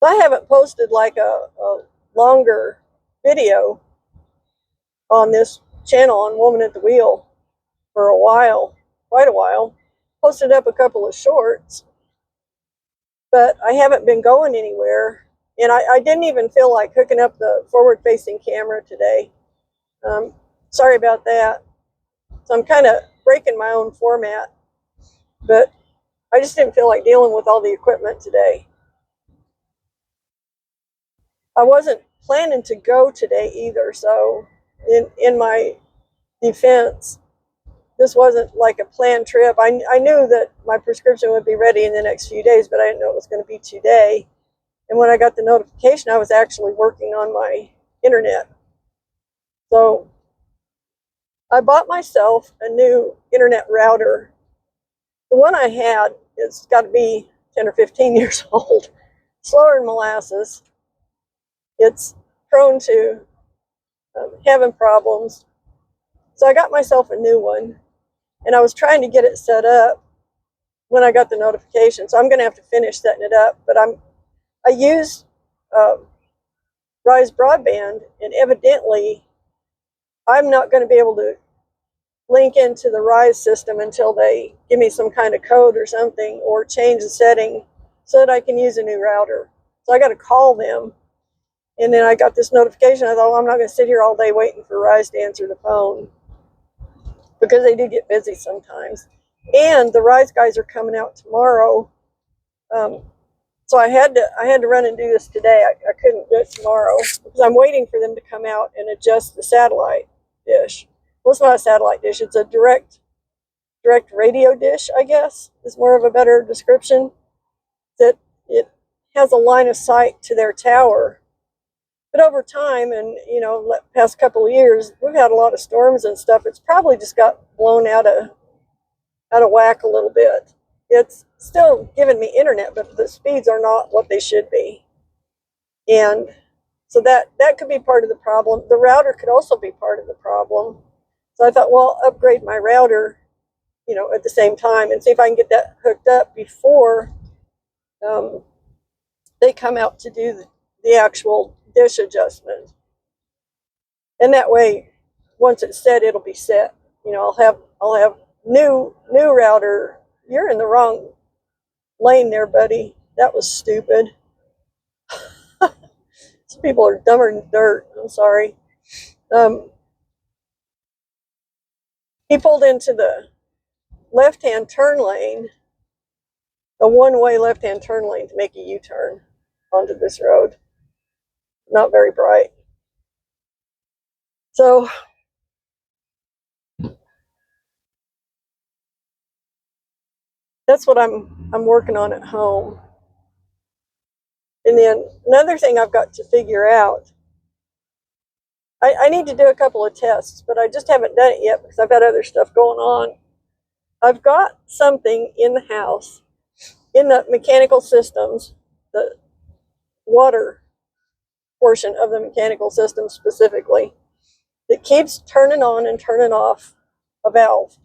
I haven't posted like a longer video on this channel on Woman at the Wheel for a while, quite a while. Posted up a couple of shorts, but I haven't been going anywhere. And I didn't even feel like hooking up the forward-facing camera today. Sorry about that. So I'm kind of breaking my own format, but I just didn't feel like dealing with all the equipment today. I wasn't planning to go today either, so in my defense, this wasn't like a planned trip. I knew that my prescription would be ready in the next few days, but I didn't know it was going to be today. And when I got the notification, I was actually working on my internet. So I bought myself a new internet router. The one I had, it's got to be 10 or 15 years old. Slower than molasses. It's prone to having problems. So I got myself a new one, and I was trying to get it set up when I got the notification. So I'm going to have to finish setting it up. But I use Rise Broadband, and evidently I'm not going to be able to link into the Rise system until they give me some kind of code or something, or change the setting so that I can use a new router. So I got to call them. And then I got this notification. I thought, well, I'm not going to sit here all day waiting for Rise to answer the phone, because they do get busy sometimes. And the Rise guys are coming out tomorrow. So I had to run and do this today. I couldn't do it tomorrow because I'm waiting for them to come out and adjust the satellite dish. Well, it's not a satellite dish. It's a direct radio dish, I guess, is more of a better description. That it has a line of sight to their tower. But over time, and past couple of years, we've had a lot of storms and stuff. It's probably just got blown out of whack a little bit. It's still giving me internet, but the speeds are not what they should be. And so that could be part of the problem. The router could also be part of the problem. So I thought, well, upgrade my router, at the same time, and see if I can get that hooked up before they come out to do the actual dish adjustment. And that way, once it's set, it'll be set. I'll have new router. You're in the wrong lane there, buddy. That was stupid. Some people are dumber than dirt. I'm sorry. He pulled into the left-hand turn lane, the one-way left-hand turn lane, to make a U-turn onto this road. Not very bright. So that's what I'm working on at home. And then another thing I've got to figure out, I need to do a couple of tests, but I just haven't done it yet because I've got other stuff going on. I've got something in the house, in the mechanical systems, the water portion of the mechanical system specifically, that keeps turning on and turning off a valve.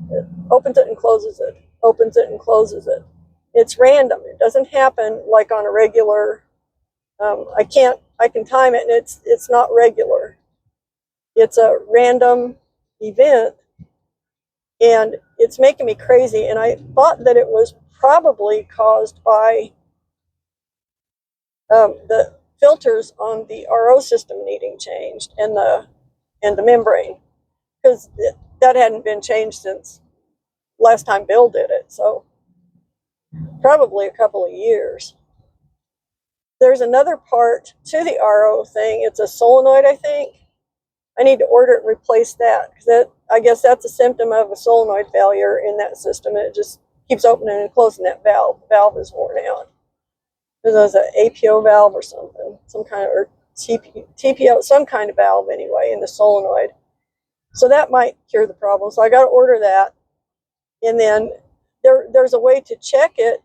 It opens it and closes it, opens it and closes it. It's random. It doesn't happen like on a regular, I can time it, and it's not regular. It's a random event, and it's making me crazy. And I thought that it was probably caused by the filters on the RO system needing changed, and the membrane, because that hadn't been changed since last time Bill did it. So probably a couple of years. There's another part to the RO thing. It's a solenoid, I think. I need to order it and replace that, because I guess that's a symptom of a solenoid failure in that system. It just keeps opening and closing that valve. The valve is worn out. There's an APO valve or something, some kind of, or TPO, some kind of valve anyway in the solenoid. So that might cure the problem. So I got to order that. And then there's a way to check it.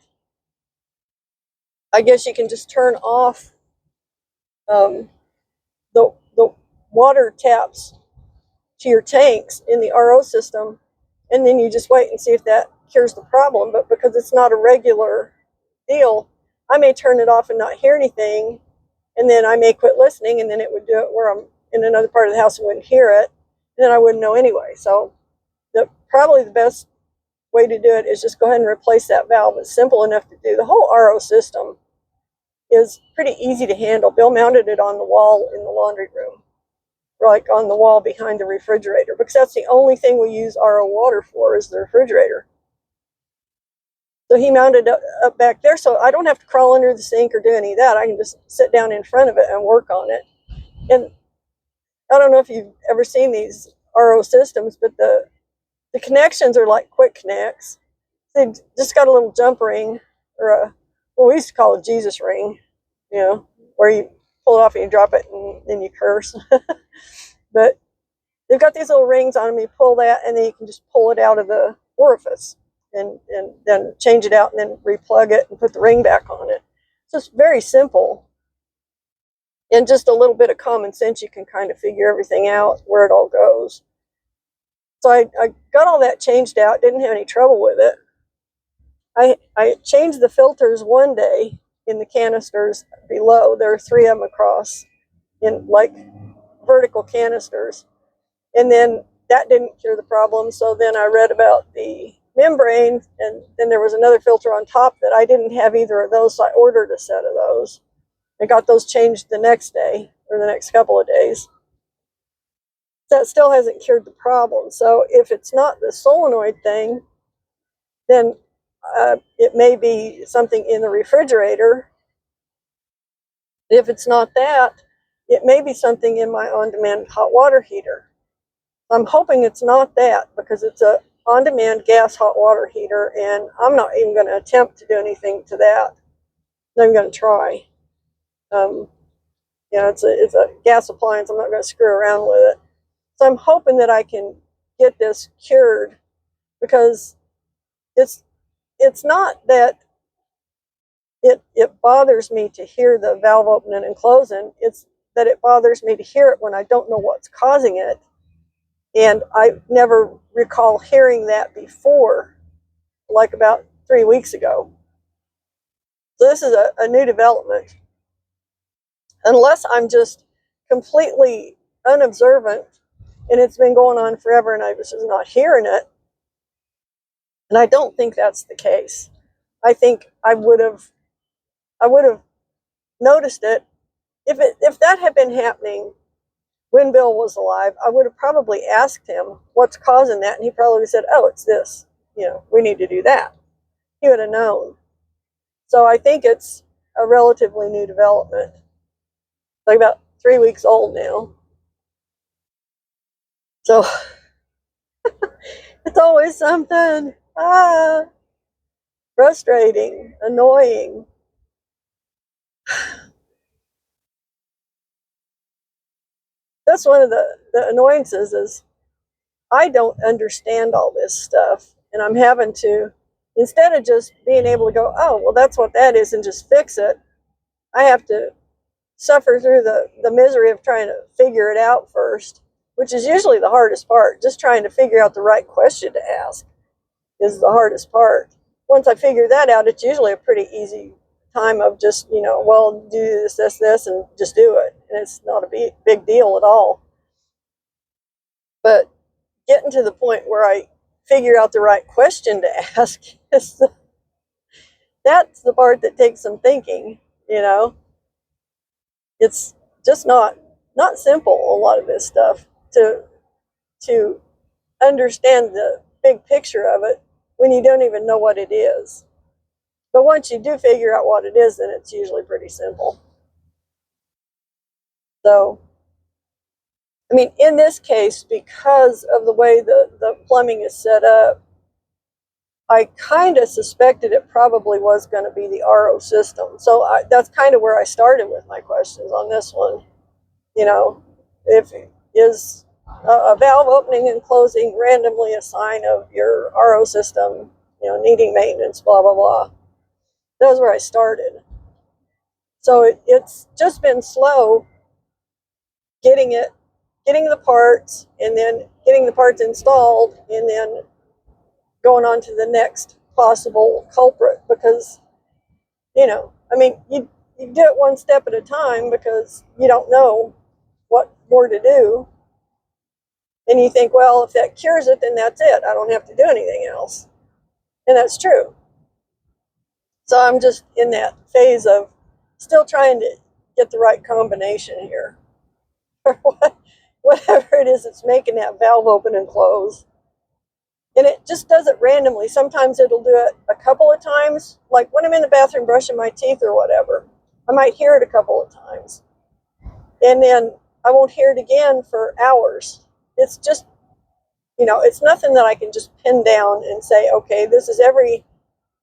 I guess you can just turn off the water taps to your tanks in the RO system, and then you just wait and see if that cures the problem. But because it's not a regular deal, I may turn it off and not hear anything, and then I may quit listening, and then it would do it where I'm in another part of the house and wouldn't hear it, and then I wouldn't know anyway. So probably the best way to do it is just go ahead and replace that valve. It's simple enough to do. The whole RO system is pretty easy to handle. Bill mounted it on the wall in the laundry room, like on the wall behind the refrigerator, because that's the only thing we use RO water for is the refrigerator. So he mounted it up back there, so I don't have to crawl under the sink or do any of that. I can just sit down in front of it and work on it. And I don't know if you've ever seen these RO systems, but the connections are like quick connects. They just got a little jump ring, or we used to call it Jesus ring, where you pull it off and you drop it and then you curse. But they've got these little rings on them. You pull that, and then you can just pull it out of the orifice and then change it out and then replug it and put the ring back on it. So it's very simple. And just a little bit of common sense, you can kind of figure everything out, where it all goes. So I got all that changed out, didn't have any trouble with it. I changed the filters one day in the canisters below. There are 3 of them across in like vertical canisters. And then that didn't cure the problem. So then I read about the membrane, and then there was another filter on top that I didn't have either of those. So I ordered a set of those. I got those changed the next day or the next couple of days. That still hasn't cured the problem. So if it's not the solenoid thing, then it may be something in the refrigerator. If it's not that, it may be something in my on-demand hot water heater. I'm hoping it's not that, because it's a on-demand gas hot water heater, and I'm not even going to attempt to do anything to that. I'm not even going to try. It's a gas appliance. I'm not going to screw around with it. So I'm hoping that I can get this cured, because it's not that it bothers me to hear the valve opening and closing. It's that it bothers me to hear it when I don't know what's causing it. And I never recall hearing that before, like about 3 weeks ago. So this is a new development. Unless I'm just completely unobservant and it's been going on forever and I was just not hearing it. And I don't think that's the case. I think I would have noticed it if that had been happening when Bill was alive. I would have probably asked him what's causing that, and he probably said, "Oh, it's this. We need to do that." He would have known. So I think it's a relatively new development. Like about 3 weeks old now. So it's always something. Frustrating, annoying. That's one of the annoyances, is I don't understand all this stuff, and I'm having to, instead of just being able to go, oh, well, that's what that is, and just fix it, I have to suffer through the misery of trying to figure it out first, which is usually the hardest part. Just trying to figure out the right question to ask is the hardest part. Once I figure that out, it's usually a pretty easy time of just, well, do this, and just do it. And it's not a big deal at all. But getting to the point where I figure out the right question to ask, that's the part that takes some thinking, It's just not simple, a lot of this stuff, to understand the big picture of it when you don't even know what it is. But once you do figure out what it is, then it's usually pretty simple. So, I mean, in this case, because of the way the plumbing is set up, I kind of suspected it probably was going to be the RO system. So that's kind of where I started with my questions on this one. If is a valve opening and closing randomly a sign of your RO system, needing maintenance, blah, blah, blah. That was where I started. So it's just been slow getting the parts, and then getting the parts installed, and then going on to the next possible culprit, because I mean, you do it one step at a time because you don't know what more to do. And you think, well, if that cures it, then that's it. I don't have to do anything else. And that's true. So I'm just in that phase of still trying to get the right combination here. Whatever it is that's making that valve open and close. And it just does it randomly. Sometimes it'll do it a couple of times, like when I'm in the bathroom brushing my teeth or whatever. I might hear it a couple of times. And then I won't hear it again for hours. It's just, it's nothing that I can just pin down and say, okay, this is every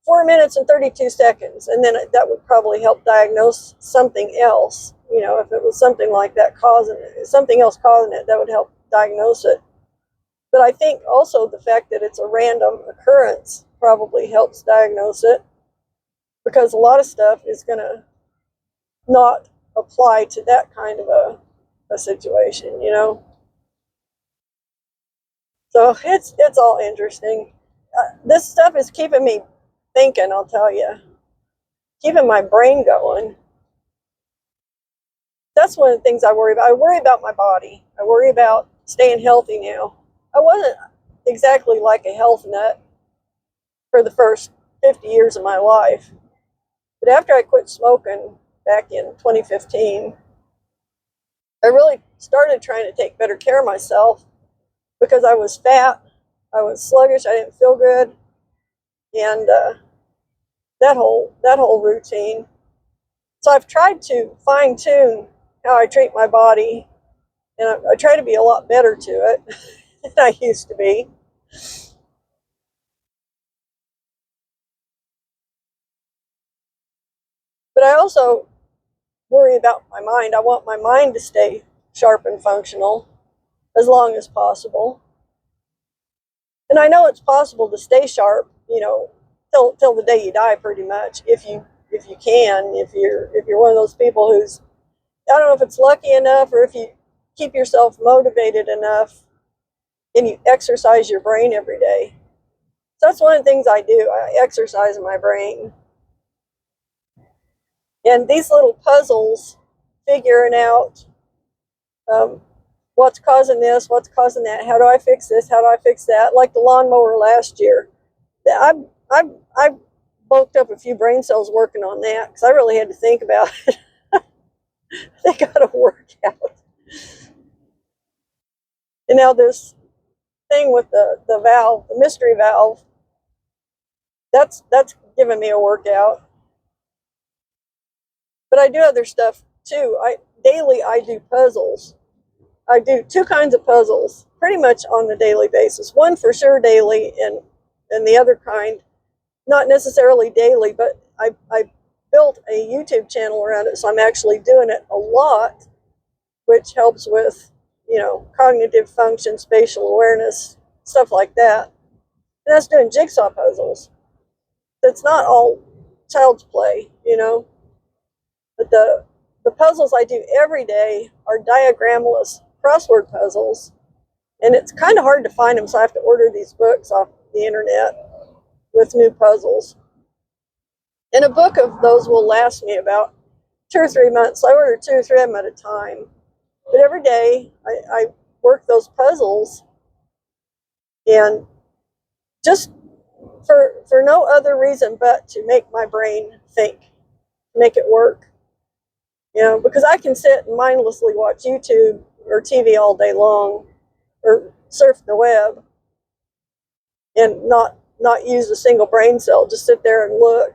4 minutes and 32 seconds. And then that would probably help diagnose something else. If it was something like that something else causing it, that would help diagnose it. But I think also the fact that it's a random occurrence probably helps diagnose it, because a lot of stuff is going to not apply to that kind of a situation, So it's all interesting. This stuff is keeping me thinking, I'll tell you, keeping my brain going. That's one of the things I worry about. I worry about my body. I worry about staying healthy now. I wasn't exactly like a health nut for the first 50 years of my life. But after I quit smoking back in 2015, I really started trying to take better care of myself because I was fat, I was sluggish, I didn't feel good, and that whole routine. So I've tried to fine tune how I treat my body, and I try to be a lot better to it than I used to be. But I also worry about my mind. I want my mind to stay sharp and functional as long as possible. And I know it's possible to stay sharp, till the day you die, pretty much, if you can, if you're one of those people who's, I don't know if it's lucky enough or if you keep yourself motivated enough and you exercise your brain every day. So that's one of the things I do. I exercise my brain. And these little puzzles, figuring out what's causing this, what's causing that, how do I fix this, how do I fix that, like the lawnmower last year. I bulked up a few brain cells working on that because I really had to think about it. They got to work out. And now this thing with the valve, the mystery valve, that's giving me a workout. But I do other stuff too. Daily I do puzzles. I do two kinds of puzzles pretty much on the daily basis. One for sure daily, and the other kind not necessarily daily, but I built a YouTube channel around it, so I'm actually doing it a lot, which helps with, cognitive function, spatial awareness, stuff like that. And that's doing jigsaw puzzles. It's not all child's play, But the puzzles I do every day are diagramless crossword puzzles, and it's kind of hard to find them, so I have to order these books off the internet with new puzzles. And a book of those will last me about 2 or 3 months. So I order 2 or 3 of them at a time. But every day I work those puzzles, and just for no other reason but to make my brain think, make it work. Because I can sit and mindlessly watch YouTube or TV all day long, or surf the web, and not use a single brain cell, just sit there and look.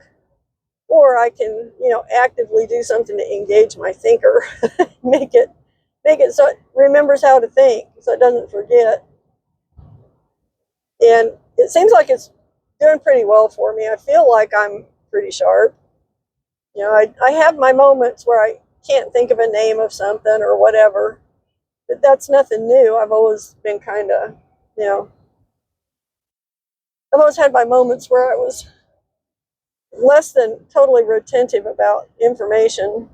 Or I can, actively do something to engage my thinker, make it so it remembers how to think, so it doesn't forget. And it seems like it's doing pretty well for me. I feel like I'm pretty sharp. I have my moments where I can't think of a name of something or whatever, but that's nothing new. I've always been kind of, I've always had my moments where I was less than totally retentive about information.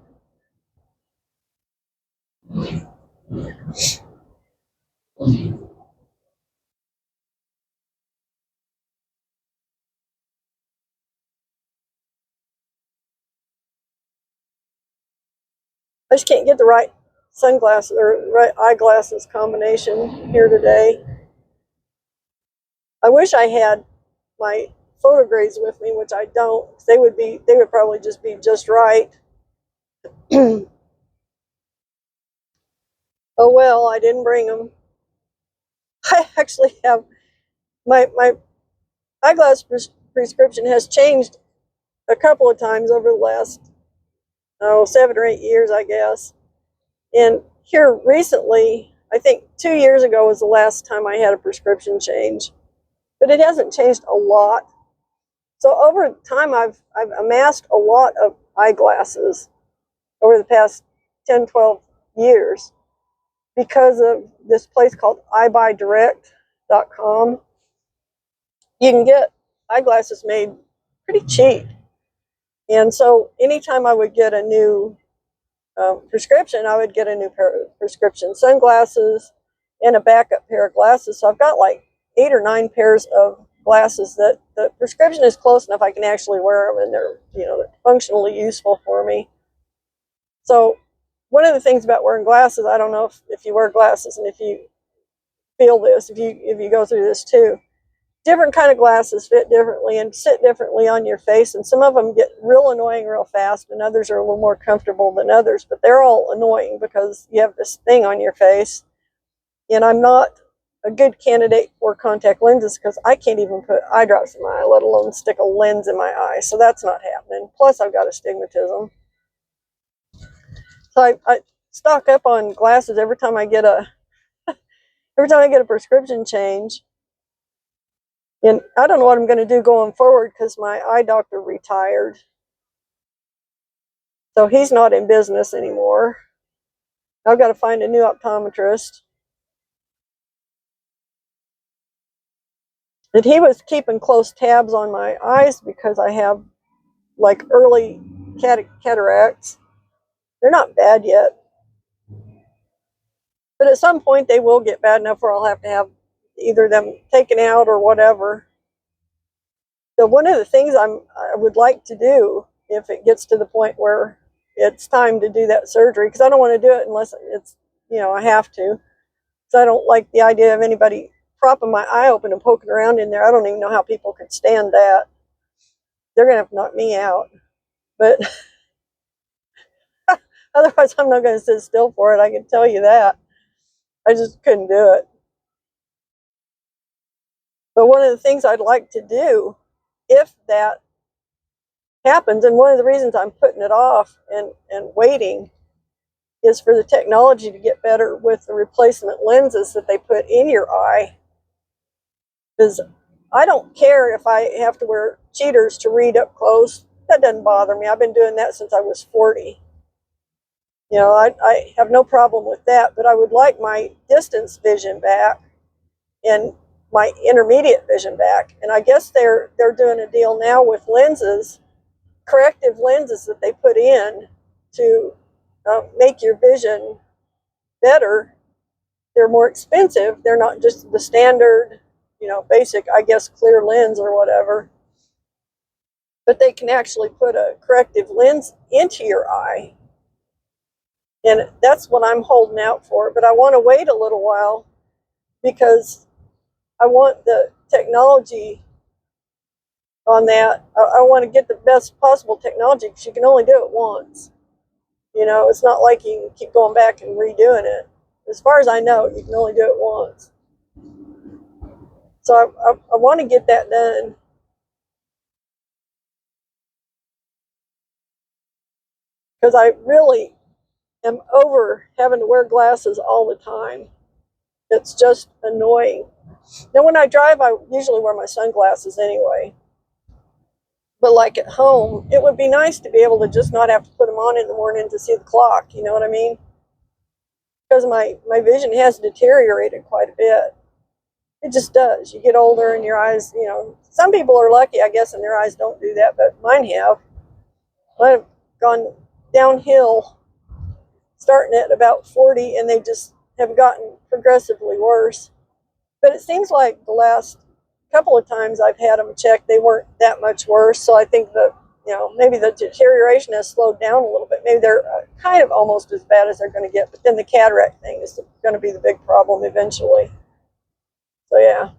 I just can't get the right sunglasses or right eyeglasses combination here today. I wish I had my photograys with me, which I don't. They would probably just be just right. Oh well, I didn't bring them. I actually have my eyeglass prescription has changed a couple of times over the last 7 or 8 years, I guess. And here recently, I think 2 years ago was the last time I had a prescription change, but it hasn't changed a lot. So over time, I've amassed a lot of eyeglasses over the past 10, 12 years because of this place called iBuyDirect.com. You can get eyeglasses made pretty cheap. And so anytime I would get a new prescription, I would get a new pair of prescription sunglasses and a backup pair of glasses. So I've got like 8 or 9 pairs of glasses that the prescription is close enough I can actually wear them, and they're functionally useful for me. So one of the things about wearing glasses, I don't know if you wear glasses and if you feel this, if you go through this too. Different kind of glasses fit differently and sit differently on your face, and some of them get real annoying real fast, and others are a little more comfortable than others, but they're all annoying because you have this thing on your face. And I'm not a good candidate for contact lenses because I can't even put eye drops in my eye, let alone stick a lens in my eye, so that's not happening. Plus I've got astigmatism. So I stock up on glasses every time I get a prescription change. And I don't know what I'm going to do going forward because my eye doctor retired. So he's not in business anymore. I've got to find a new optometrist. And he was keeping close tabs on my eyes because I have like early cataracts. They're not bad yet. But at some point they will get bad enough where I'll have to have either them taken out or whatever. So one of the things I would like to do, if it gets to the point where it's time to do that surgery, because I don't want to do it unless it's, I have to. So I don't like the idea of anybody propping my eye open and poking around in there. I don't even know how people could stand that. They're going to have to knock me out. But otherwise, I'm not going to sit still for it. I can tell you that. I just couldn't do it. But one of the things I'd like to do, if that happens, and one of the reasons I'm putting it off and waiting, is for the technology to get better with the replacement lenses that they put in your eye. Because I don't care if I have to wear cheaters to read up close. That doesn't bother me. I've been doing that since I was 40. I have no problem with that, but I would like my distance vision back and my intermediate vision back. And I guess they're doing a deal now with lenses, corrective lenses that they put in to make your vision better. They're more expensive. They're not just the standard, basic, I guess, clear lens or whatever. But they can actually put a corrective lens into your eye. And that's what I'm holding out for. But I want to wait a little while because I want the technology on that. I want to get the best possible technology because you can only do it once. It's not like you can keep going back and redoing it. As far as I know, you can only do it once. So I want to get that done. Because I really am over having to wear glasses all the time. It's just annoying. Now, when I drive, I usually wear my sunglasses anyway. But like at home, it would be nice to be able to just not have to put them on in the morning to see the clock. You know what I mean? Because my vision has deteriorated quite a bit. It just does. You get older and your eyes, some people are lucky, I guess, and their eyes don't do that, but mine have. I've gone downhill starting at about 40, and they just have gotten progressively worse. But it seems like the last couple of times I've had them checked, they weren't that much worse. So I think the maybe the deterioration has slowed down a little bit. Maybe they're kind of almost as bad as they're going to get, but then the cataract thing is going to be the big problem eventually. So yeah.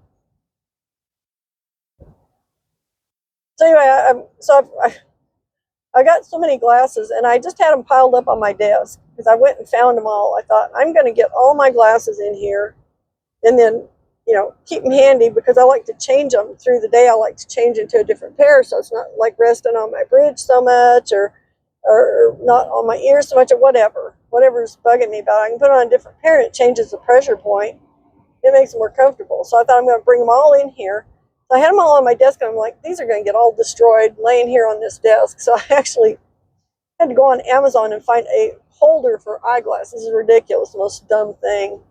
So anyway, I got so many glasses, and I just had them piled up on my desk because I went and found them all. I thought, I'm going to get all my glasses in here, and then keep them handy because I like to change them through the day. I like to change into a different pair, so it's not like resting on my bridge so much, or not on my ears so much, or whatever's bugging me about it. I can put on a different pair, and it changes the pressure point. It makes it more comfortable. So I thought I'm going to bring them all in here. So I had them all on my desk, and I'm like, these are going to get all destroyed laying here on this desk. So I actually had to go on Amazon and find a holder for eyeglasses. This is ridiculous, the most dumb thing.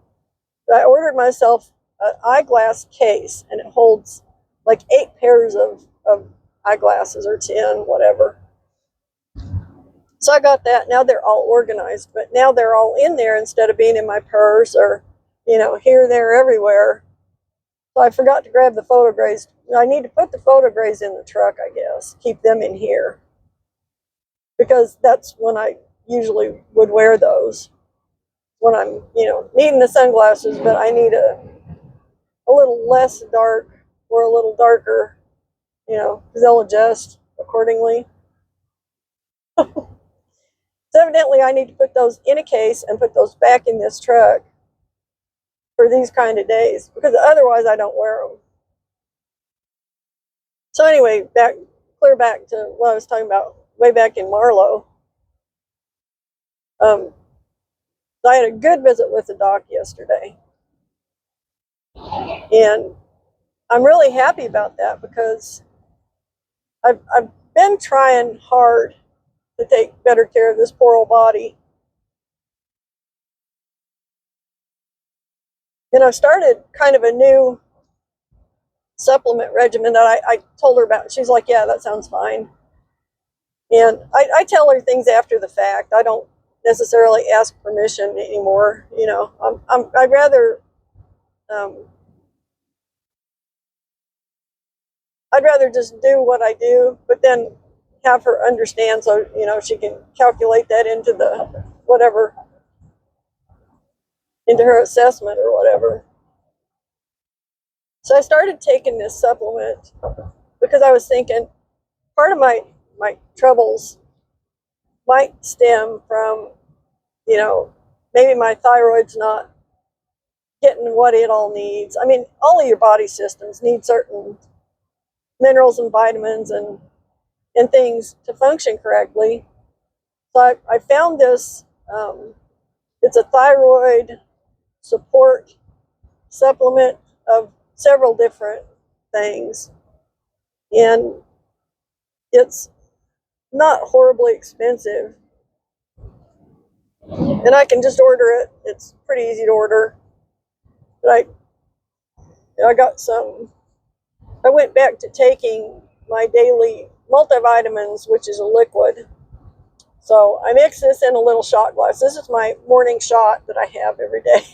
But I ordered myself an eyeglass case, and it holds like 8 pairs of eyeglasses, or 10, whatever. So I got that. Now they're all organized, but now they're all in there instead of being in my purse or, here, there, everywhere. So I forgot to grab the PhotoGrays. I need to put the PhotoGrays in the truck, I guess. Keep them in here. Because that's when I usually would wear those. When I'm, needing the sunglasses, but I need a little less dark or a little darker, because they'll adjust accordingly. So evidently I need to put those in a case and put those back in this truck for these kind of days, because otherwise I don't wear them. So anyway, clear back to what I was talking about way back in Marlow. I had a good visit with the doc yesterday, and I'm really happy about that because I've been trying hard to take better care of this poor old body. And I've started kind of a new supplement regimen that I told her about. She's like, yeah, that sounds fine. And I tell her things after the fact. I don't necessarily ask permission anymore. I'd rather just do what I do, but then have her understand so she can calculate that into the whatever, into her assessment or whatever. So I started taking this supplement because I was thinking part of my troubles might stem from, maybe my thyroid's not getting what it all needs. I mean, all of your body systems need certain minerals and vitamins and things to function correctly. So I found this, it's a thyroid support supplement of several different things. And it's not horribly expensive. And I can just order it. It's pretty easy to order. But I went back to taking my daily multivitamins, which is a liquid. So I mix this in a little shot glass. This is my morning shot that I have every day.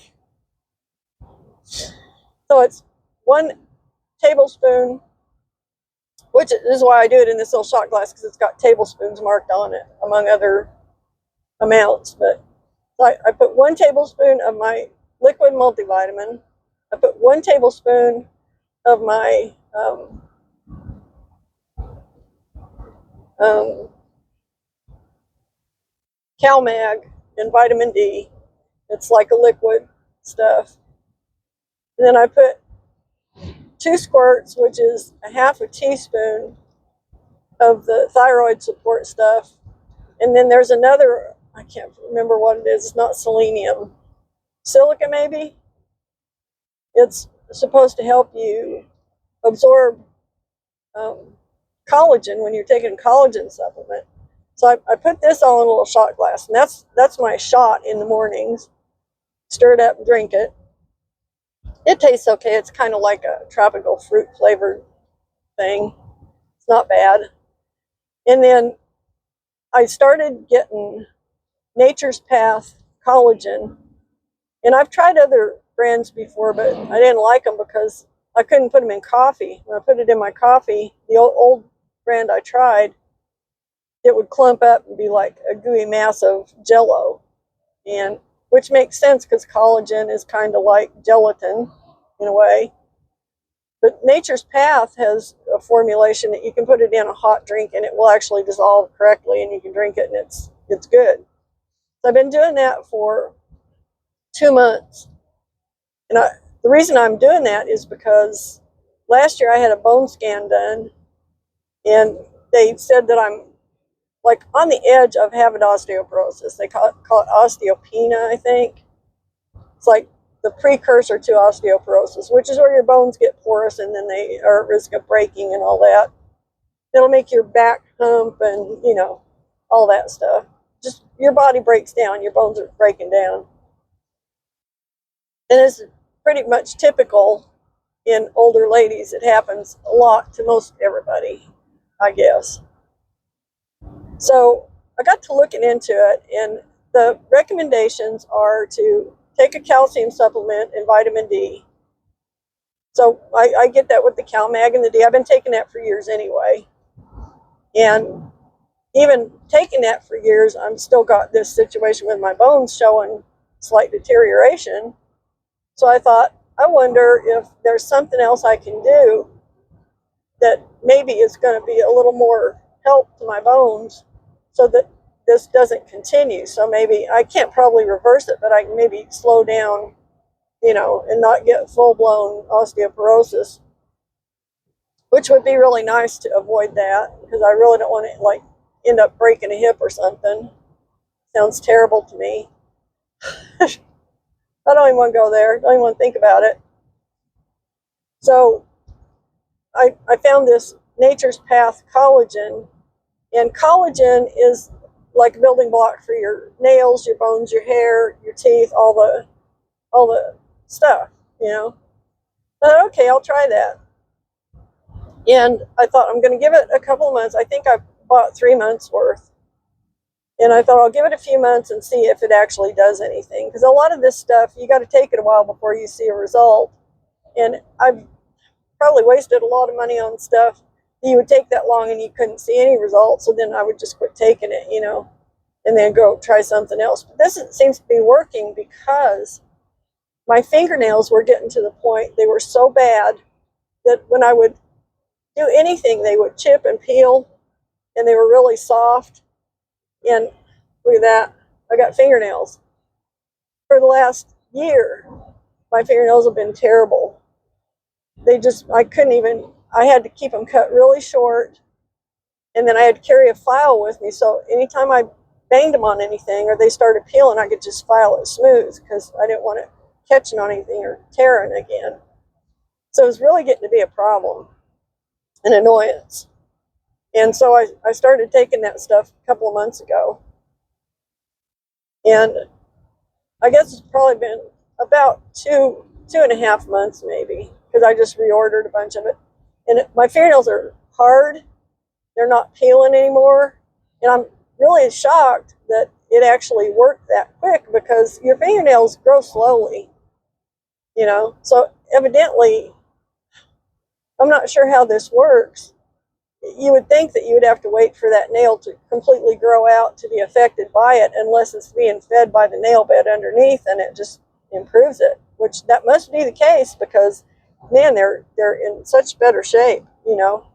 So it's 1 tablespoon, which is why I do it in this little shot glass, because it's got tablespoons marked on it, among other amounts. But I put 1 tablespoon of my liquid multivitamin. I put 1 tablespoon of my CalMag and vitamin D. It's like a liquid stuff. And then I put 2 squirts, which is a half a teaspoon of the thyroid support stuff. And then there's another, I can't remember what it is. It's not selenium. Silica, maybe? It's supposed to help you absorb collagen when you're taking a collagen supplement. So I put this all in a little shot glass, and that's my shot in the mornings. Stir it up and drink it. It tastes okay. It's kind of like a tropical fruit flavored thing. It's not bad. And then I started getting Nature's Path collagen. And I've tried other brands before, but I didn't like them because I couldn't put them in coffee. When I put it in my coffee, the old brand I tried, it would clump up and be like a gooey mass of jello, and which makes sense because collagen is kind of like gelatin in a way. But Nature's Path has a formulation that you can put it in a hot drink and it will actually dissolve correctly, and you can drink it and it's good. So I've been doing that for 2 months, and the reason I'm doing that is because last year I had a bone scan done, and they said that I'm like on the edge of having osteoporosis. They call it osteopenia, I think. It's like the precursor to osteoporosis, which is where your bones get porous and then they are at risk of breaking and all that. It'll make your back hump and, all that stuff. Just your body breaks down, your bones are breaking down. And it's pretty much typical in older ladies. It happens a lot to most everybody, I guess. So I got to looking into it, and the recommendations are to take a calcium supplement and vitamin D. So I get that with the CalMag and the D. I've been taking that for years anyway. And even taking that for years, I'm still got this situation with my bones showing slight deterioration. So I thought, I wonder if there's something else I can do that maybe is going to be a little more help to my bones so that this doesn't continue. So maybe I can't probably reverse it, but I can maybe slow down, and not get full-blown osteoporosis, which would be really nice to avoid that, because I really don't want to end up breaking a hip or something. Sounds terrible to me. I don't even want to go there. Don't even want to think about it. So I found this Nature's Path collagen, and collagen is like a building block for your nails, your bones, your hair, your teeth, all the stuff, I thought, okay, I'll try that. And I thought, I'm going to give it a couple of months. I think I bought 3 months worth. And I thought, I'll give it a few months and see if it actually does anything. Because a lot of this stuff, you got to take it a while before you see a result. And I've probably wasted a lot of money on stuff. You would take that long and you couldn't see any results. So then I would just quit taking it, and then go try something else. But this seems to be working, because my fingernails were getting to the point, they were so bad that when I would do anything, they would chip and peel, and they were really soft. And look at that, I got fingernails. For the last year, my fingernails have been terrible. I had to keep them cut really short, and then I had to carry a file with me, so anytime I banged them on anything or they started peeling, I could just file it smooth, because I didn't want it catching on anything or tearing again. So it was really getting to be a problem, an annoyance. And so I started taking that stuff a couple of months ago. And I guess it's probably been about 2.5 months maybe, because I just reordered a bunch of it. And my fingernails are hard. They're not peeling anymore. And I'm really shocked that it actually worked that quick, because your fingernails grow slowly, So evidently, I'm not sure how this works. You would think that you would have to wait for that nail to completely grow out to be affected by it, unless it's being fed by the nail bed underneath and it just improves it, which that must be the case, because, man, they're in such better shape,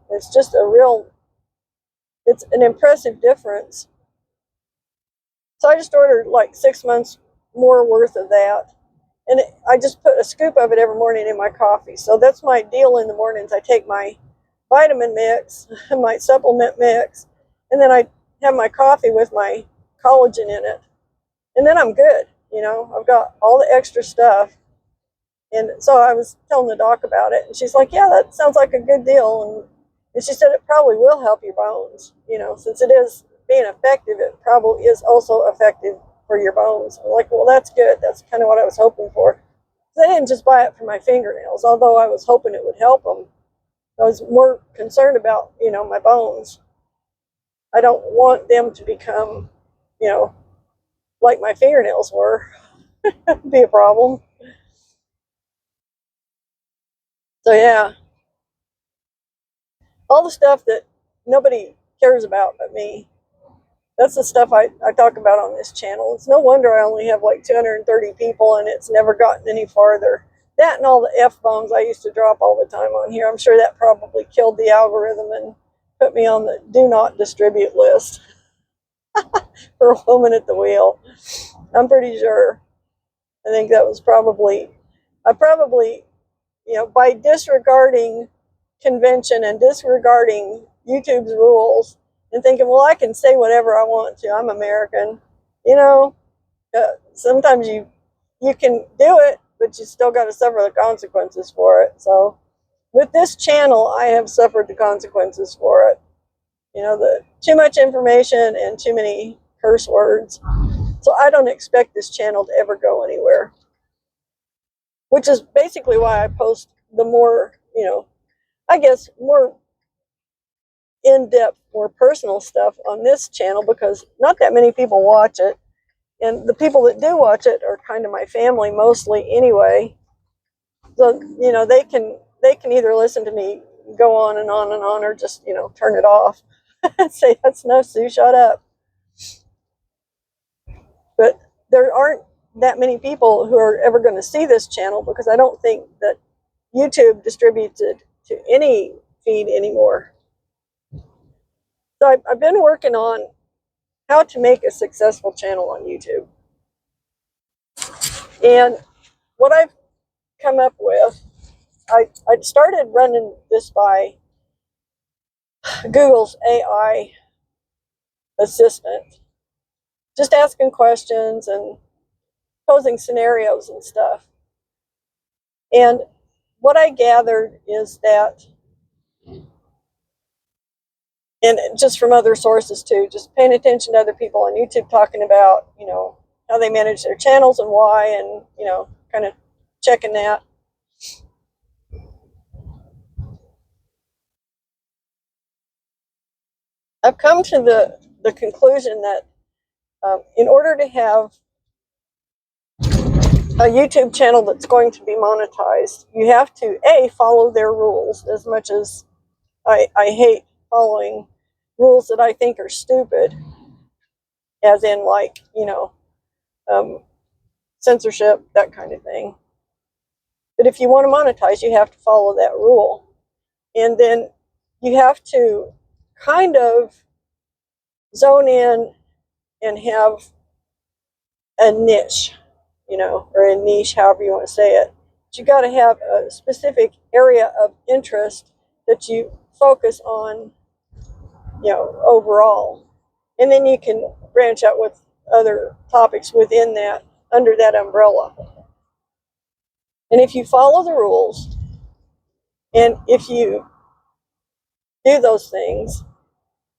It's just it's an impressive difference. So I just ordered like 6 months more worth of that. And I just put a scoop of it every morning in my coffee. So that's my deal in the mornings. I take my vitamin mix, my supplement mix, and then I have my coffee with my collagen in it. And then I'm good. I've got all the extra stuff. And so I was telling the doc about it, and she's like, yeah, that sounds like a good deal. And she said it probably will help your bones, since it is being effective, it probably is also effective for your bones. I'm like, well, that's good. That's kind of what I was hoping for. I didn't just buy it for my fingernails, although I was hoping it would help them. I was more concerned about, my bones. I don't want them to become, like my fingernails were. That'd be a problem. So yeah, all the stuff that nobody cares about but me. That's the stuff I talk about on this channel. It's no wonder I only have like 230 people and it's never gotten any farther. That and all the F-bombs I used to drop all the time on here. I'm sure that probably killed the algorithm and put me on the do not distribute list for a woman at the wheel. I'm pretty sure. I think that was probably, by disregarding convention and disregarding YouTube's rules and thinking, well, I can say whatever I want to. I'm American. You know, sometimes you can do it, but you still got to suffer the consequences for it. So with this channel, I have suffered the consequences for it. The too much information and too many curse words. So I don't expect this channel to ever go anywhere, which is basically why I post the more, I guess more in-depth, more personal stuff on this channel, because not that many people watch it, and the people that do watch it are kind of my family mostly anyway. So they can either listen to me go on and on and on, or just turn it off and say, that's no, Sue, shut up. But there aren't that many people who are ever going to see this channel, because I don't think that YouTube distributes it to any feed anymore. So I've been working on how to make a successful channel on YouTube. And what I've come up with, I started running this by Google's AI assistant, just asking questions and posing scenarios and stuff. And what I gathered is that, and just from other sources too, just paying attention to other people on YouTube talking about, how they manage their channels and why, and, kind of checking that. I've come to the conclusion that in order to have a YouTube channel that's going to be monetized, you have to follow their rules. As much as I hate following rules that I think are stupid, as in censorship, that kind of thing. But if you want to monetize, you have to follow that rule, and then you have to kind of zone in and have a niche, or a niche, however you want to say it. But you got to have a specific area of interest that you focus on, overall. And then you can branch out with other topics within that, under that umbrella. And if you follow the rules, and if you do those things,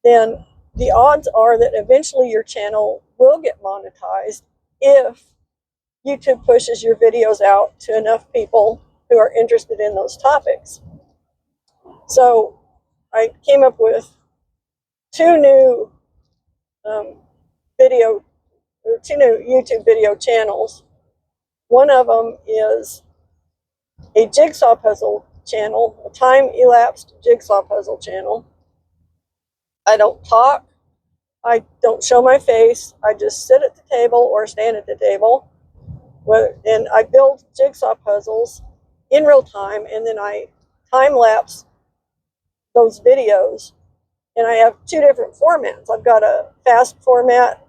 then the odds are that eventually your channel will get monetized if YouTube pushes your videos out to enough people who are interested in those topics. So I came up with two new YouTube video channels. One of them is a jigsaw puzzle channel, a time-elapsed jigsaw puzzle channel. I don't talk. I don't show my face. I just sit at the table or stand at the table. And I build jigsaw puzzles in real time, and then I time-lapse those videos. And I have two different formats. I've got a fast format,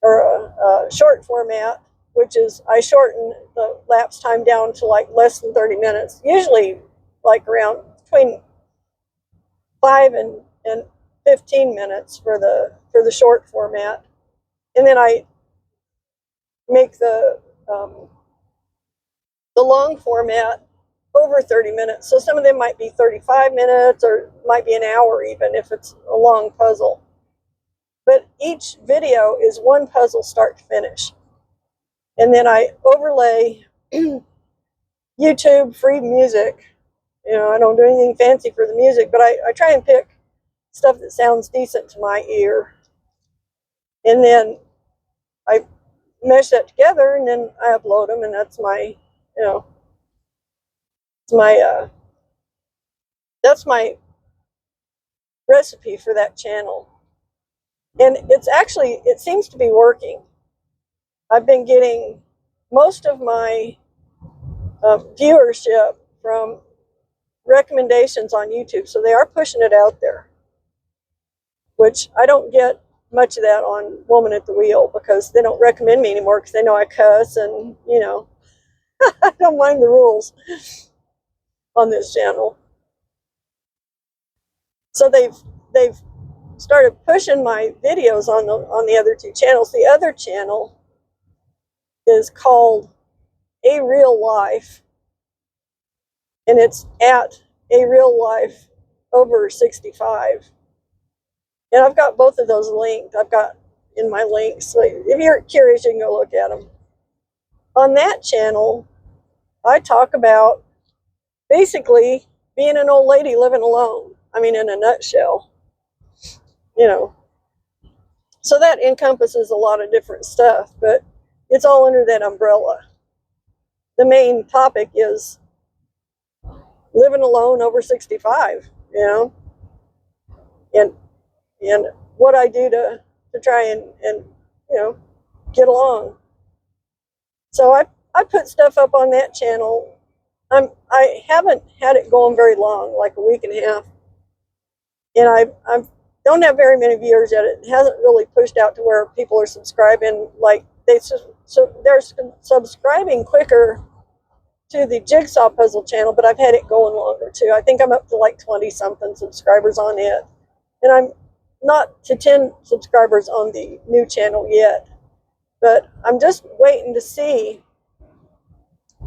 or a short format, which is I shorten the lapse time down to like less than 30 minutes, usually like around between 5 and 15 minutes for the short format. And then I make the long format over 30 minutes. So some of them might be 35 minutes, or might be an hour even if it's a long puzzle. But each video is one puzzle start to finish. And then I overlay YouTube free music. I don't do anything fancy for the music, but I try and pick stuff that sounds decent to my ear. And then I mesh that together, and then I upload them, and that's my, that's my recipe for that channel. And it seems to be working. I've been getting most of my viewership from recommendations on YouTube, so they are pushing it out there, which I don't get much of that on Woman at the Wheel because they don't recommend me anymore because they know I cuss and, I don't mind the rules on this channel. So they've started pushing my videos on the other two channels. The other channel is called A Real Life, and it's at A Real Life over 65. And I've got both of those linked. I've got in my links. So if you're curious, you can go look at them. On that channel, I talk about basically being an old lady living alone. I mean, in a nutshell, So that encompasses a lot of different stuff, but it's all under that umbrella. The main topic is living alone over 65, and what I do to try and get along. So I put stuff up on that channel. I haven't had it going very long, like a week and a half, and I don't have very many viewers yet. It hasn't really pushed out to where people are subscribing. Like they're subscribing quicker to the Jigsaw Puzzle channel, but I've had it going longer too. I think I'm up to like 20 something subscribers on it, and I'm not to 10 subscribers on the new channel yet. But I'm just waiting to see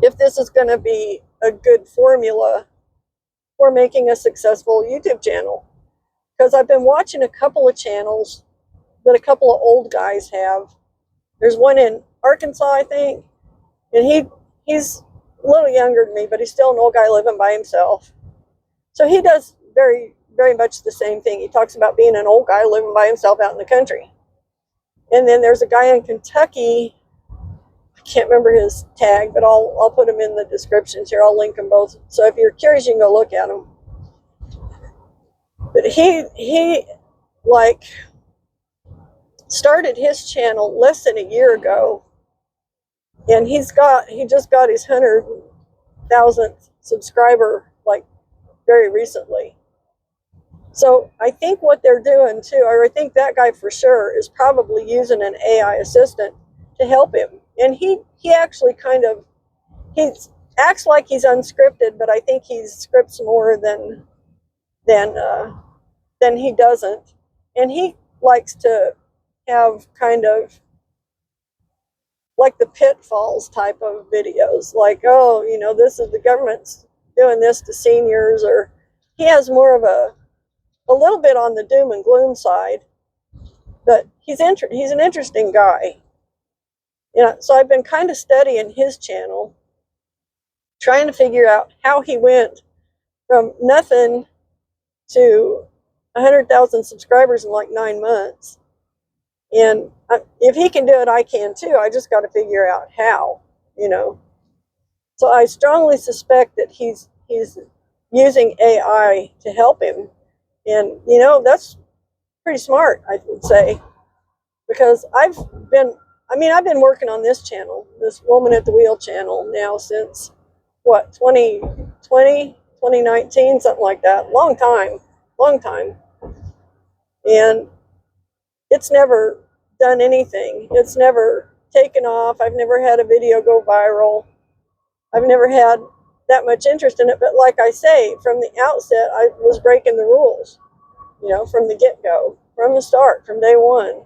if this is going to be a good formula for making a successful YouTube channel. Because I've been watching a couple of channels that a couple of old guys have. There's one in Arkansas, I think, and he's a little younger than me, but he's still an old guy living by himself. So he does very, very much the same thing. He talks about being an old guy living by himself out in the country. And then there's a guy in Kentucky, I can't remember his tag, but I'll put him in the descriptions here. I'll link them both. So if you're curious, you can go look at them. But he like started his channel less than a year ago, and he just got his 100,000th subscriber like very recently. So I think what they're doing too, or I think that guy for sure is probably using an AI assistant to help him. And he actually he acts like he's unscripted, but I think he scripts more than he doesn't. And he likes to have kind of like the pitfalls type of videos, like, oh, this is the government's doing this to seniors, or he has more of a little bit on the doom and gloom side, but he's an interesting guy. So I've been kind of studying his channel, trying to figure out how he went from nothing to 100,000 subscribers in like 9 months. And if he can do it, I can too. I just got to figure out how, So I strongly suspect that he's using AI to help him. And, that's pretty smart, I would say, because I've been working on this channel, this Woman at the Wheel channel now since, 2020, 2019, something like that. Long time. And it's never done anything. It's never taken off. I've never had a video go viral. I've never had that much interest in it. But like I say, from the outset, I was breaking the rules, from the get-go, from the start, from day one.